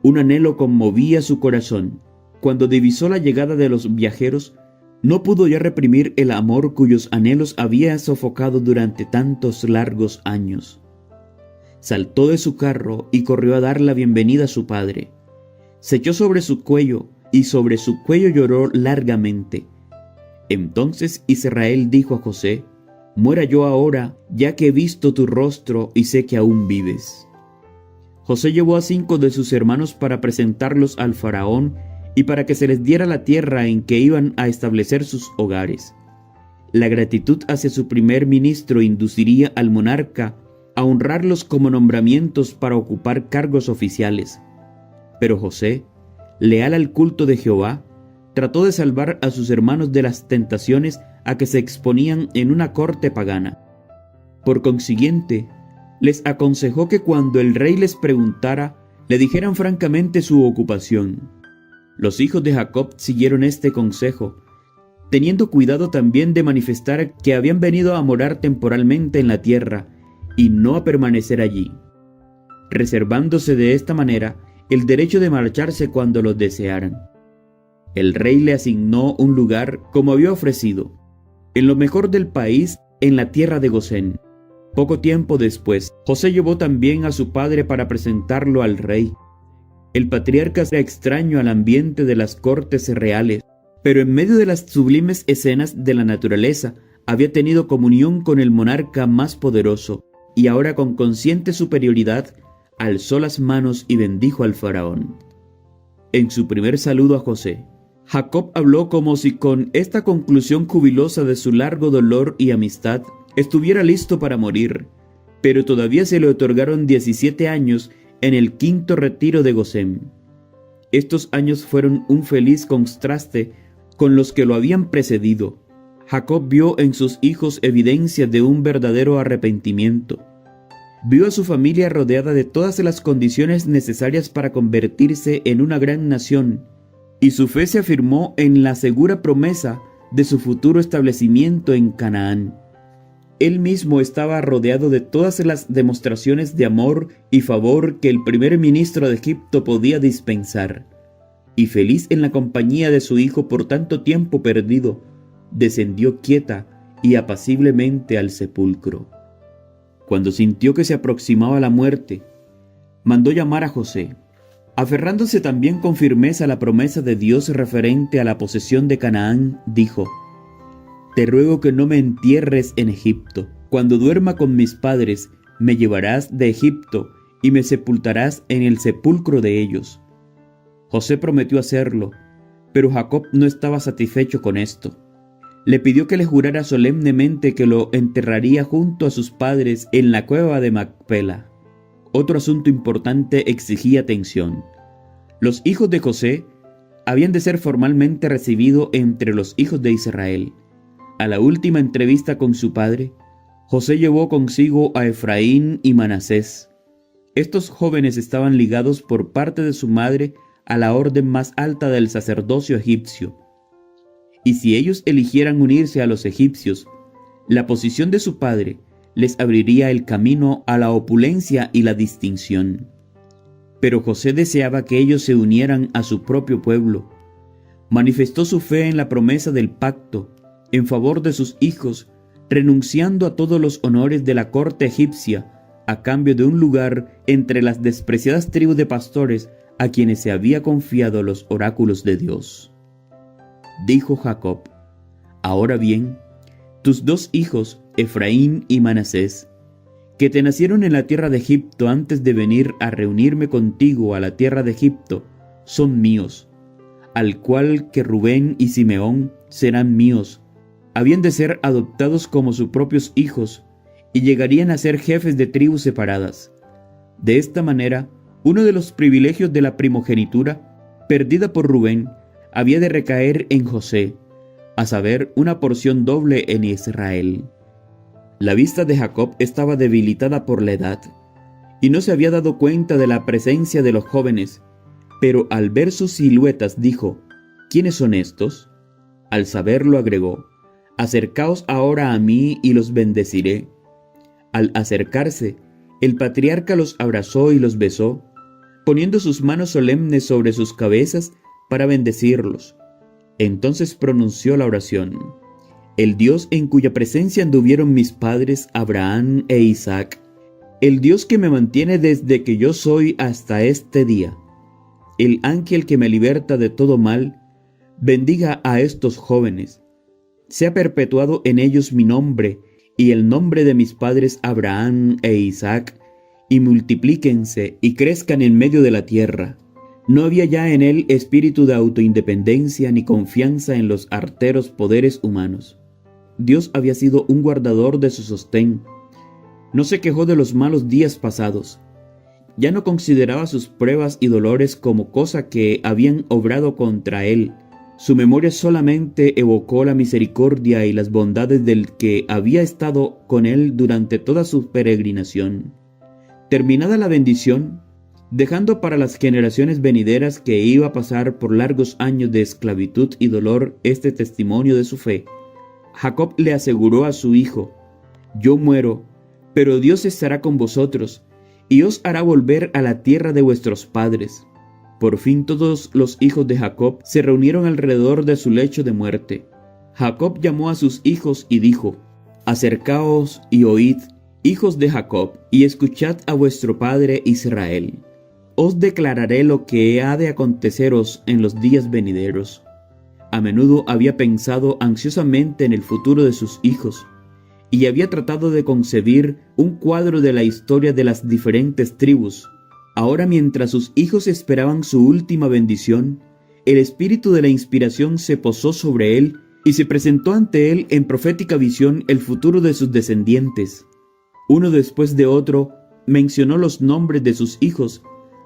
un anhelo conmovía su corazón. Cuando divisó la llegada de los viajeros, no pudo ya reprimir el amor cuyos anhelos había sofocado durante tantos largos años. Saltó de su carro y corrió a dar la bienvenida a su padre. Se echó sobre su cuello y sobre su cuello lloró largamente. Entonces Israel dijo a José: muera yo ahora, ya que he visto tu rostro y sé que aún vives. José llevó a 5 de sus hermanos para presentarlos al faraón y para que se les diera la tierra en que iban a establecer sus hogares. La gratitud hacia su primer ministro induciría al monarca a honrarlos como nombramientos para ocupar cargos oficiales. Pero José, leal al culto de Jehová, trató de salvar a sus hermanos de las tentaciones a que se exponían en una corte pagana. Por consiguiente, les aconsejó que cuando el rey les preguntara, le dijeran francamente su ocupación. Los hijos de Jacob siguieron este consejo, teniendo cuidado también de manifestar que habían venido a morar temporalmente en la tierra y no a permanecer allí, reservándose de esta manera el derecho de marcharse cuando lo desearan. El rey le asignó un lugar como había ofrecido, en lo mejor del país, en la tierra de Gosén. Poco tiempo después, José llevó también a su padre para presentarlo al rey. El patriarca era extraño al ambiente de las cortes reales, pero en medio de las sublimes escenas de la naturaleza, había tenido comunión con el monarca más poderoso, y ahora con consciente superioridad, alzó las manos y bendijo al faraón. en su primer saludo a José. Jacob habló como si con esta conclusión jubilosa de su largo dolor y amistad estuviera listo para morir, pero todavía se le otorgaron 17 años en el quinto retiro de Gosén. Estos años fueron un feliz contraste con los que lo habían precedido. Jacob vio en sus hijos evidencias de un verdadero arrepentimiento. Vio a su familia rodeada de todas las condiciones necesarias para convertirse en una gran nación, y su fe se afirmó en la segura promesa de su futuro establecimiento en Canaán. Él mismo estaba rodeado de todas las demostraciones de amor y favor que el primer ministro de Egipto podía dispensar, y feliz en la compañía de su hijo por tanto tiempo perdido, descendió quieta y apaciblemente al sepulcro. Cuando sintió que se aproximaba la muerte, mandó llamar a José. Aferrándose también con firmeza a la promesa de Dios referente a la posesión de Canaán, dijo: «Te ruego que no me entierres en Egipto. Cuando duerma con mis padres, me llevarás de Egipto y me sepultarás en el sepulcro de ellos». José prometió hacerlo, pero Jacob no estaba satisfecho con esto. Le pidió que le jurara solemnemente que lo enterraría junto a sus padres en la cueva de Macpela. Otro asunto importante exigía atención. Los hijos de José habían de ser formalmente recibidos entre los hijos de Israel. A la última entrevista con su padre, José llevó consigo a Efraín y Manasés. Estos jóvenes estaban ligados por parte de su madre a la orden más alta del sacerdocio egipcio. Y si ellos eligieran unirse a los egipcios, la posición de su padre les abriría el camino a la opulencia y la distinción. Pero José deseaba que ellos se unieran a su propio pueblo. Manifestó su fe en la promesa del pacto en favor de sus hijos, renunciando a todos los honores de la corte egipcia a cambio de un lugar entre las despreciadas tribus de pastores a quienes se había confiado los oráculos de Dios. Dijo Jacob: «Ahora bien, tus dos hijos, Efraín y Manasés, que te nacieron en la tierra de Egipto antes de venir a reunirme contigo a la tierra de Egipto, son míos, al cual que Rubén y Simeón serán míos. Habían de ser adoptados como sus propios hijos y llegarían a ser jefes de tribus separadas. De esta manera, uno de los privilegios de la primogenitura, perdida por Rubén, había de recaer en José, a saber, una porción doble en Israel». La vista de Jacob estaba debilitada por la edad, y no se había dado cuenta de la presencia de los jóvenes, pero al ver sus siluetas dijo: «¿Quiénes son estos?». Al saberlo agregó: «Acercaos ahora a mí y los bendeciré». Al acercarse, el patriarca los abrazó y los besó, poniendo sus manos solemnes sobre sus cabezas para bendecirlos. Entonces pronunció la oración: «El Dios en cuya presencia anduvieron mis padres Abraham e Isaac, el Dios que me mantiene desde que yo soy hasta este día, el ángel que me liberta de todo mal, bendiga a estos jóvenes. Sea perpetuado en ellos mi nombre y el nombre de mis padres Abraham e Isaac, y multiplíquense y crezcan en medio de la tierra». No había ya en él espíritu de autoindependencia ni confianza en los arteros poderes humanos. Dios había sido un guardador de su sostén. No se quejó de los malos días pasados. Ya no consideraba sus pruebas y dolores como cosa que habían obrado contra él. Su memoria solamente evocó la misericordia y las bondades del que había estado con él durante toda su peregrinación. Terminada la bendición, dejando para las generaciones venideras que iba a pasar por largos años de esclavitud y dolor este testimonio de su fe, Jacob le aseguró a su hijo: «Yo muero, pero Dios estará con vosotros, y os hará volver a la tierra de vuestros padres». Por fin todos los hijos de Jacob se reunieron alrededor de su lecho de muerte. Jacob llamó a sus hijos y dijo: «Acercaos y oíd, hijos de Jacob, y escuchad a vuestro padre Israel. Os declararé lo que ha de aconteceros en los días venideros». A menudo había pensado ansiosamente en el futuro de sus hijos, y había tratado de concebir un cuadro de la historia de las diferentes tribus, Ahora, mientras sus hijos esperaban su última bendición, el espíritu de la inspiración se posó sobre él y se presentó ante él en profética visión el futuro de sus descendientes. Uno después de otro mencionó los nombres de sus hijos,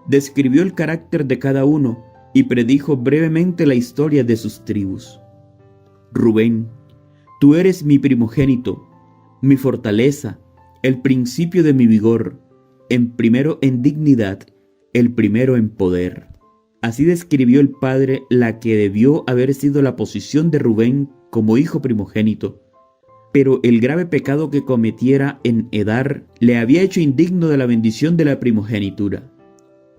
describió el carácter de cada uno y predijo brevemente la historia de sus tribus. Rubén, tú eres mi primogénito, mi fortaleza, el principio de mi vigor, el primero en dignidad, el primero en poder. Así describió el padre la que debió haber sido la posición de Rubén como hijo primogénito. Pero el grave pecado que cometiera en Edar le había hecho indigno de la bendición de la primogenitura.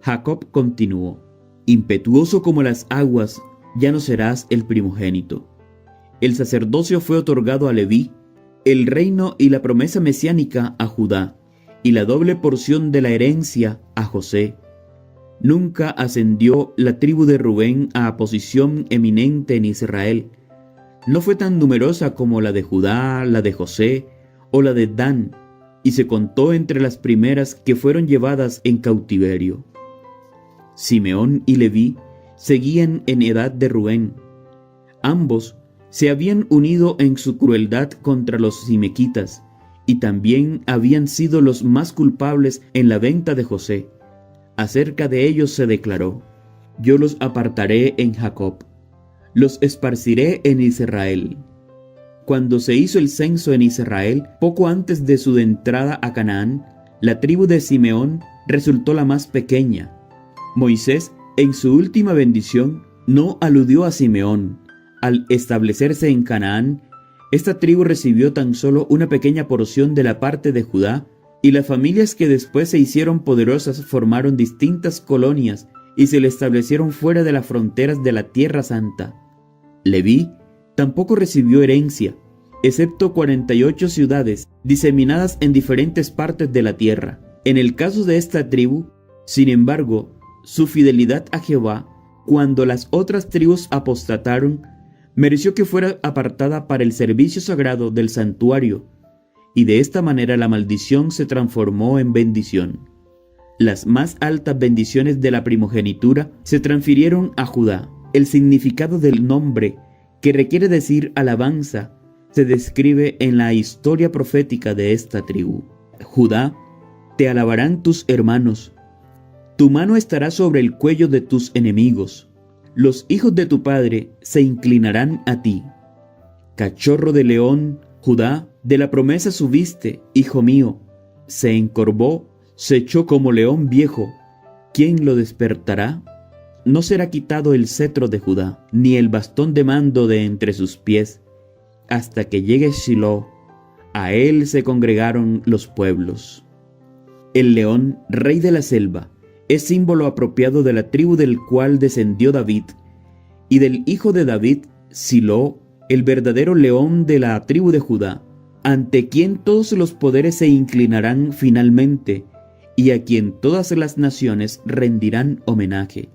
Jacob continuó: impetuoso como las aguas, ya no serás el primogénito. El sacerdocio fue otorgado a Leví, el reino y la promesa mesiánica a Judá, y la doble porción de la herencia a José. Nunca ascendió la tribu de Rubén a posición eminente en Israel. No fue tan numerosa como la de Judá, la de José o la de Dan, y se contó entre las primeras que fueron llevadas en cautiverio. Simeón y Leví seguían en edad de Rubén. Ambos se habían unido en su crueldad contra los simequitas, y también habían sido los más culpables en la venta de José. Acerca de ellos se declaró: yo los apartaré en Jacob, los esparciré en Israel. Cuando se hizo el censo en Israel, poco antes de su entrada a Canaán, la tribu de Simeón resultó la más pequeña. Moisés, en su última bendición, no aludió a Simeón. Al establecerse en Canaán, esta tribu recibió tan solo una pequeña porción de la parte de Judá, y las familias que después se hicieron poderosas formaron distintas colonias y se le establecieron fuera de las fronteras de la Tierra Santa. Leví tampoco recibió herencia, excepto 48 ciudades diseminadas en diferentes partes de la tierra. En el caso de esta tribu, sin embargo, su fidelidad a Jehová, cuando las otras tribus apostataron, mereció que fuera apartada para el servicio sagrado del santuario, y de esta manera la maldición se transformó en bendición. Las más altas bendiciones de la primogenitura se transfirieron a Judá. El significado del nombre, que requiere decir alabanza, se describe en la historia profética de esta tribu. Judá, te alabarán tus hermanos. Tu mano estará sobre el cuello de tus enemigos. Los hijos de tu padre se inclinarán a ti. Cachorro de león, Judá, de la promesa subiste, hijo mío. Se encorvó, se echó como león viejo. ¿Quién lo despertará? No será quitado el cetro de Judá, ni el bastón de mando de entre sus pies, hasta que llegue Shiloh. A él se congregaron los pueblos. El león, rey de la selva, es símbolo apropiado de la tribu del cual descendió David, y del hijo de David, Silo, el verdadero león de la tribu de Judá, ante quien todos los poderes se inclinarán finalmente, y a quien todas las naciones rendirán homenaje.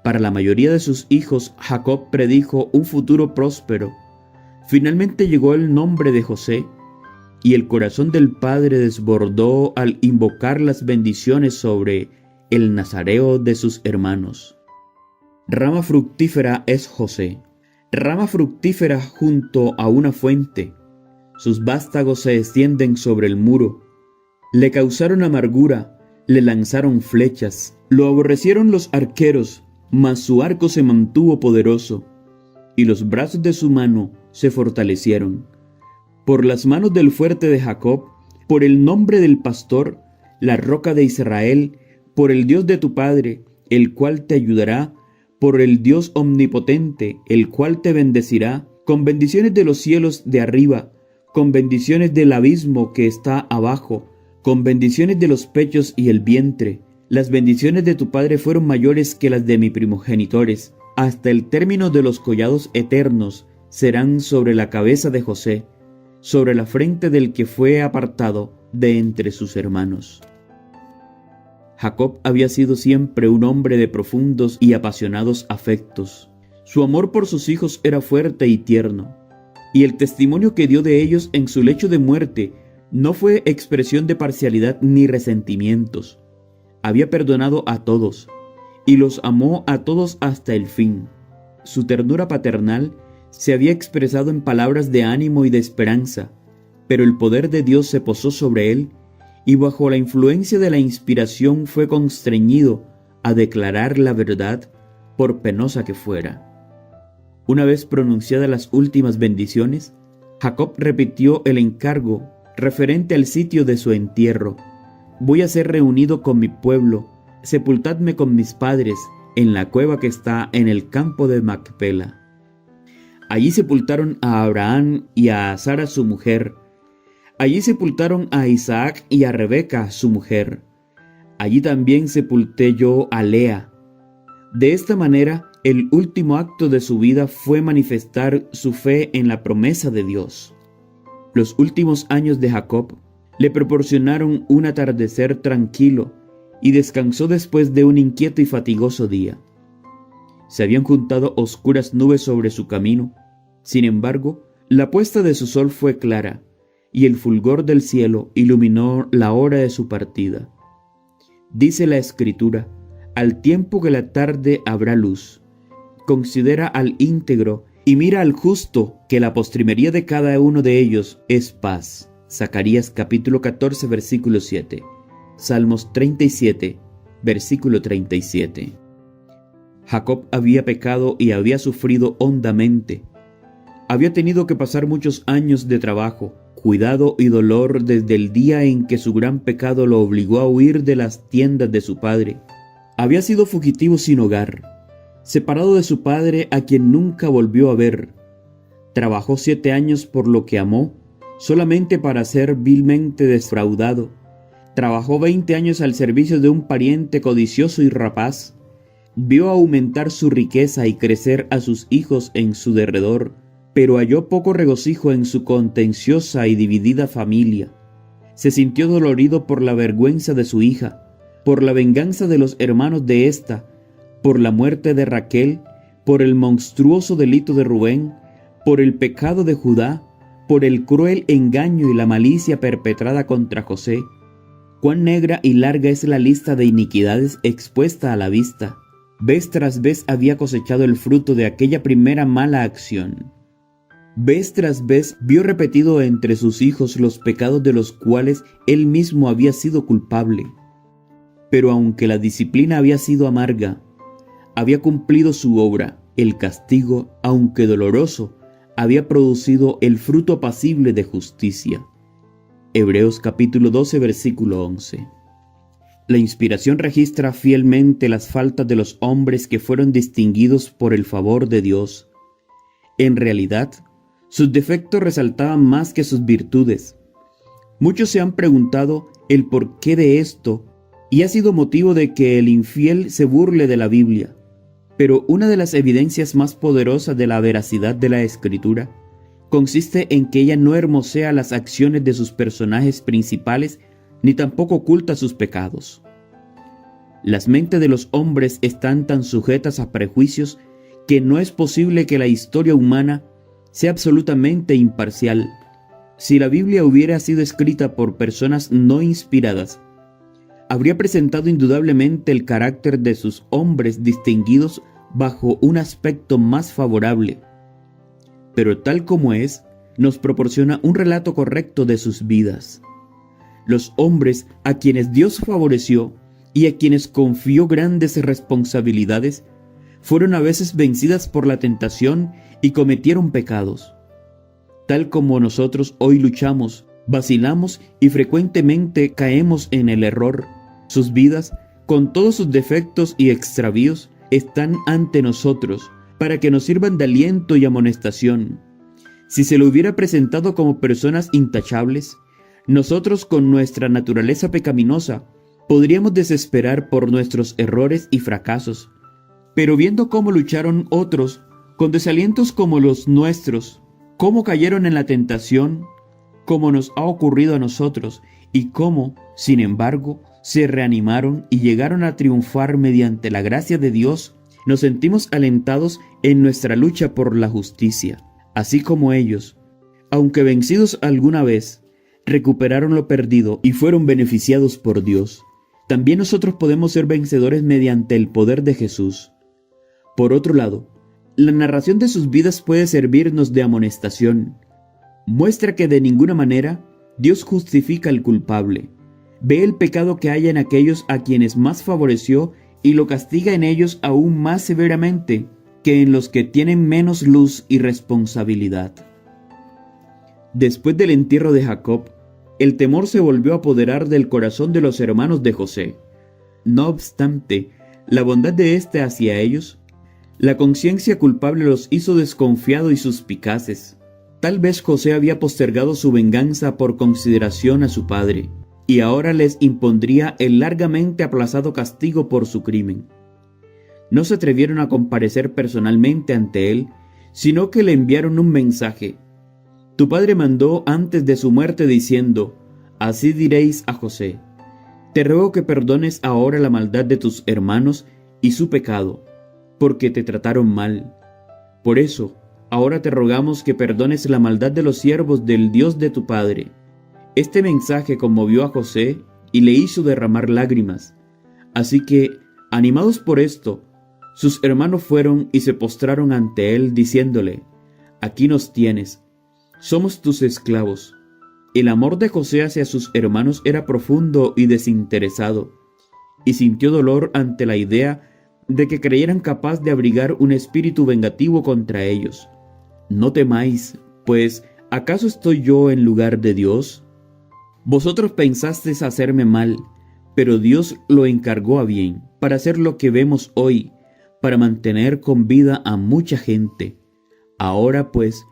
Para la mayoría de sus hijos, Jacob predijo un futuro próspero. Finalmente llegó el nombre de José, y el corazón del padre desbordó al invocar las bendiciones sobre el nazareo de sus hermanos. Rama fructífera es José, rama fructífera junto a una fuente. Sus vástagos se extienden sobre el muro. Le causaron amargura, le lanzaron flechas, lo aborrecieron los arqueros, mas su arco se mantuvo poderoso, y los brazos de su mano se fortalecieron. Por las manos del fuerte de Jacob, por el nombre del pastor, la roca de Israel, por el Dios de tu padre, el cual te ayudará, por el Dios omnipotente, el cual te bendecirá, con bendiciones de los cielos de arriba, con bendiciones del abismo que está abajo, con bendiciones de los pechos y el vientre. Las bendiciones de tu padre fueron mayores que las de mis primogenitores. Hasta el término de los collados eternos serán sobre la cabeza de José, sobre la frente del que fue apartado de entre sus hermanos. Jacob había sido siempre un hombre de profundos y apasionados afectos. Su amor por sus hijos era fuerte y tierno, y el testimonio que dio de ellos en su lecho de muerte no fue expresión de parcialidad ni resentimientos. había perdonado a todos y los amó a todos hasta el fin. Su ternura paternal se había expresado en palabras de ánimo y de esperanza, pero el poder de Dios se posó sobre él y bajo la influencia de la inspiración fue constreñido a declarar la verdad, por penosa que fuera. Una vez pronunciadas las últimas bendiciones, Jacob repitió el encargo referente al sitio de su entierro: voy a ser reunido con mi pueblo, sepultadme con mis padres en la cueva que está en el campo de Macpela. Allí sepultaron a Abraham y a Sara su mujer. Allí sepultaron a Isaac y a Rebeca su mujer. Allí también sepulté yo a Lea. De esta manera, el último acto de su vida fue manifestar su fe en la promesa de Dios. Los últimos años de Jacob le proporcionaron un atardecer tranquilo y descansó después de un inquieto y fatigoso día. Se habían juntado oscuras nubes sobre su camino. Sin embargo, la puesta de su sol fue clara y el fulgor del cielo iluminó la hora de su partida. Dice la Escritura: al tiempo que la tarde habrá luz. Considera al íntegro y mira al justo, que la postrimería de cada uno de ellos es paz. Zacarías capítulo 14, versículo 7. Salmos 37, versículo 37. Jacob había pecado y había sufrido hondamente. Había tenido que pasar muchos años de trabajo, cuidado y dolor desde el día en que su gran pecado lo obligó a huir de las tiendas de su padre. Había sido fugitivo sin hogar, separado de su padre a quien nunca volvió a ver. Trabajó 7 años por lo que amó, solamente para ser vilmente defraudado. Trabajó 20 años al servicio de un pariente codicioso y rapaz. Vio aumentar su riqueza y crecer a sus hijos en su derredor, pero halló poco regocijo en su contenciosa y dividida familia. Se sintió dolorido por la vergüenza de su hija, por la venganza de los hermanos de ésta, por la muerte de Raquel, por el monstruoso delito de Rubén, por el pecado de Judá, por el cruel engaño y la malicia perpetrada contra José. Cuán negra y larga es la lista de iniquidades expuesta a la vista. Vez tras vez había cosechado el fruto de aquella primera mala acción. Vez tras vez vio repetido entre sus hijos los pecados de los cuales él mismo había sido culpable. Pero aunque la disciplina había sido amarga, había cumplido su obra. El castigo, aunque doloroso, había producido el fruto apacible de justicia. Hebreos capítulo 12, versículo 11. La inspiración registra fielmente las faltas de los hombres que fueron distinguidos por el favor de Dios. En realidad, sus defectos resaltaban más que sus virtudes. Muchos se han preguntado el porqué de esto y ha sido motivo de que el infiel se burle de la Biblia. Pero una de las evidencias más poderosas de la veracidad de la Escritura consiste en que ella no hermosea las acciones de sus personajes principales ni tampoco oculta sus pecados. Las mentes de los hombres están tan sujetas a prejuicios que no es posible que la historia humana sea absolutamente imparcial. Si la Biblia hubiera sido escrita por personas no inspiradas, habría presentado indudablemente el carácter de sus hombres distinguidos bajo un aspecto más favorable. Pero tal como es, nos proporciona un relato correcto de sus vidas. Los hombres a quienes Dios favoreció y a quienes confió grandes responsabilidades fueron a veces vencidas por la tentación y cometieron pecados. Tal como nosotros hoy luchamos, vacilamos y frecuentemente caemos en el error, sus vidas, con todos sus defectos y extravíos, están ante nosotros para que nos sirvan de aliento y amonestación. Si se lo hubiera presentado como personas intachables, nosotros con nuestra naturaleza pecaminosa podríamos desesperar por nuestros errores y fracasos. Pero viendo cómo lucharon otros con desalientos como los nuestros, cómo cayeron en la tentación, cómo nos ha ocurrido a nosotros y cómo, sin embargo, se reanimaron y llegaron a triunfar mediante la gracia de Dios, nos sentimos alentados en nuestra lucha por la justicia. Así como ellos, aunque vencidos alguna vez, recuperaron lo perdido y fueron beneficiados por Dios. también nosotros podemos ser vencedores mediante el poder de Jesús. Por otro lado, la narración de sus vidas puede servirnos de amonestación. Muestra que de ninguna manera Dios justifica al culpable. Ve el pecado que hay en aquellos a quienes más favoreció y lo castiga en ellos aún más severamente que en los que tienen menos luz y responsabilidad. Después del entierro de Jacob, el temor se volvió a apoderar del corazón de los hermanos de José. No obstante, la bondad de éste hacia ellos, la conciencia culpable los hizo desconfiados y suspicaces. Tal vez José había postergado su venganza por consideración a su padre, y ahora les impondría el largamente aplazado castigo por su crimen. No se atrevieron a comparecer personalmente ante él, sino que le enviaron un mensaje. Tu padre mandó antes de su muerte diciendo, así diréis a José, te ruego que perdones ahora la maldad de tus hermanos y su pecado, porque te trataron mal. Por eso, ahora te rogamos que perdones la maldad de los siervos del Dios de tu padre. Este mensaje conmovió a José y le hizo derramar lágrimas. Así que, animados por esto, sus hermanos fueron y se postraron ante él, diciéndole, aquí nos tienes, somos tus esclavos. El amor de José hacia sus hermanos era profundo y desinteresado, y sintió dolor ante la idea de que creyeran capaz de abrigar un espíritu vengativo contra ellos. No temáis, pues, ¿acaso estoy yo en lugar de Dios? Vosotros pensasteis hacerme mal, pero Dios lo encargó a bien, para hacer lo que vemos hoy, para mantener con vida a mucha gente. Ahora pues,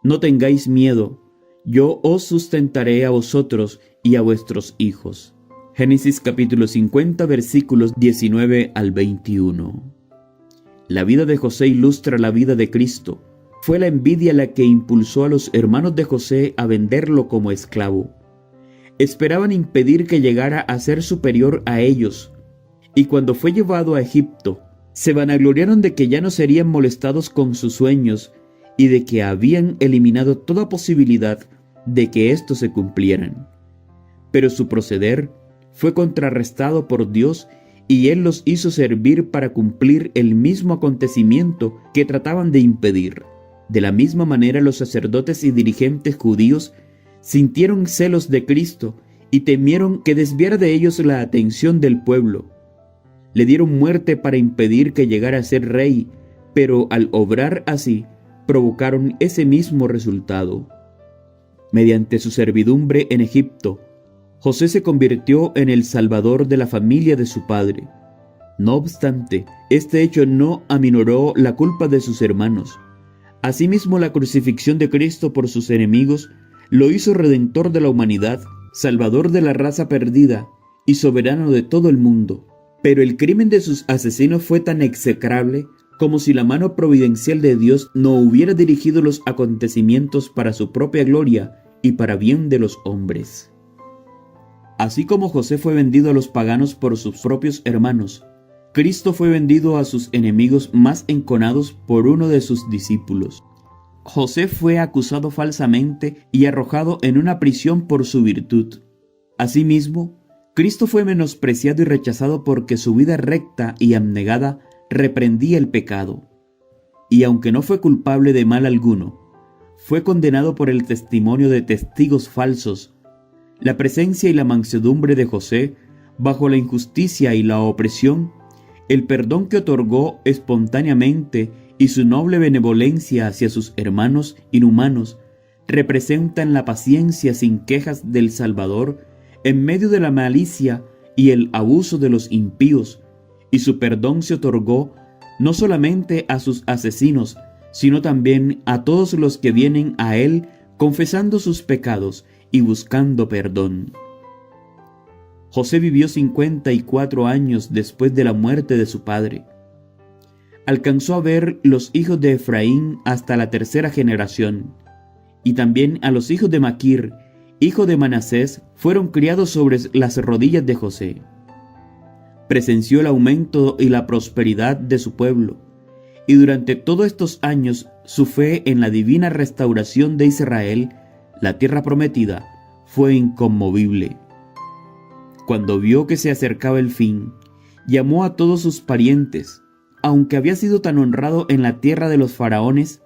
no tengáis miedo, yo os sustentaré a vosotros y a vuestros hijos. Génesis capítulo 50 versículos 19 al 21. La vida de José ilustra la vida de Cristo. Fue la envidia la que impulsó a los hermanos de José a venderlo como esclavo. Esperaban impedir que llegara a ser superior a ellos, y cuando fue llevado a Egipto, se vanagloriaron de que ya no serían molestados con sus sueños y de que habían eliminado toda posibilidad de que éstos se cumplieran. Pero su proceder fue contrarrestado por Dios y Él los hizo servir para cumplir el mismo acontecimiento que trataban de impedir. De la misma manera, los sacerdotes y dirigentes judíos sintieron celos de Cristo y temieron que desviara de ellos la atención del pueblo. Le dieron muerte para impedir que llegara a ser rey, pero al obrar así, provocaron ese mismo resultado. Mediante su servidumbre en Egipto, José se convirtió en el salvador de la familia de su padre. No obstante, este hecho no aminoró la culpa de sus hermanos. Asimismo, la crucifixión de Cristo por sus enemigos lo hizo redentor de la humanidad, salvador de la raza perdida y soberano de todo el mundo. Pero el crimen de sus asesinos fue tan execrable como si la mano providencial de Dios no hubiera dirigido los acontecimientos para su propia gloria y para bien de los hombres. Así como José fue vendido a los paganos por sus propios hermanos, Cristo fue vendido a sus enemigos más enconados por uno de sus discípulos. José fue acusado falsamente y arrojado en una prisión por su virtud. Asimismo, Cristo fue menospreciado y rechazado porque su vida recta y abnegada reprendía el pecado. Y aunque no fue culpable de mal alguno, fue condenado por el testimonio de testigos falsos. La presencia y la mansedumbre de José, bajo la injusticia y la opresión, el perdón que otorgó espontáneamente y su noble benevolencia hacia sus hermanos inhumanos, representan la paciencia sin quejas del Salvador en medio de la malicia y el abuso de los impíos, y su perdón se otorgó no solamente a sus asesinos, sino también a todos los que vienen a Él confesando sus pecados y buscando perdón. José vivió 54 años después de la muerte de su padre. Alcanzó a ver los hijos de Efraín hasta la tercera generación, y también a los hijos de Maquir, hijo de Manasés, fueron criados sobre las rodillas de José. Presenció el aumento y la prosperidad de su pueblo, y durante todos estos años su fe en la divina restauración de Israel, la tierra prometida, fue inconmovible. Cuando vio que se acercaba el fin, llamó a todos sus parientes. Aunque había sido tan honrado en la tierra de los faraones,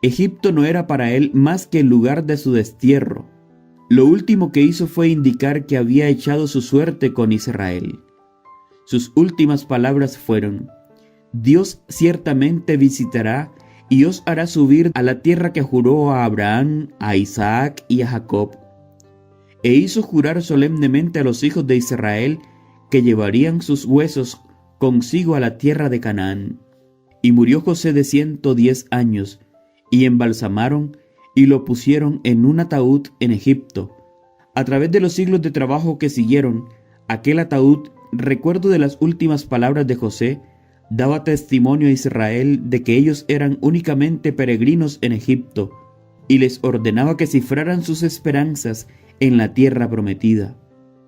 Egipto no era para él más que el lugar de su destierro. Lo último que hizo fue indicar que había echado su suerte con Israel. Sus últimas palabras fueron: Dios ciertamente visitará y os hará subir a la tierra que juró a Abraham, a Isaac y a Jacob. E hizo jurar solemnemente a los hijos de Israel que llevarían sus huesos consigo a la tierra de Canaán. Y murió José de 110 años, y embalsamaron y lo pusieron en un ataúd en Egipto. A través de los siglos de trabajo que siguieron, aquel ataúd, recuerdo de las últimas palabras de José, daba testimonio a Israel de que ellos eran únicamente peregrinos en Egipto, y les ordenaba que cifraran sus esperanzas en la tierra prometida,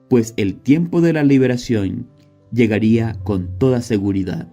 pues el tiempo de la liberación llegaría con toda seguridad.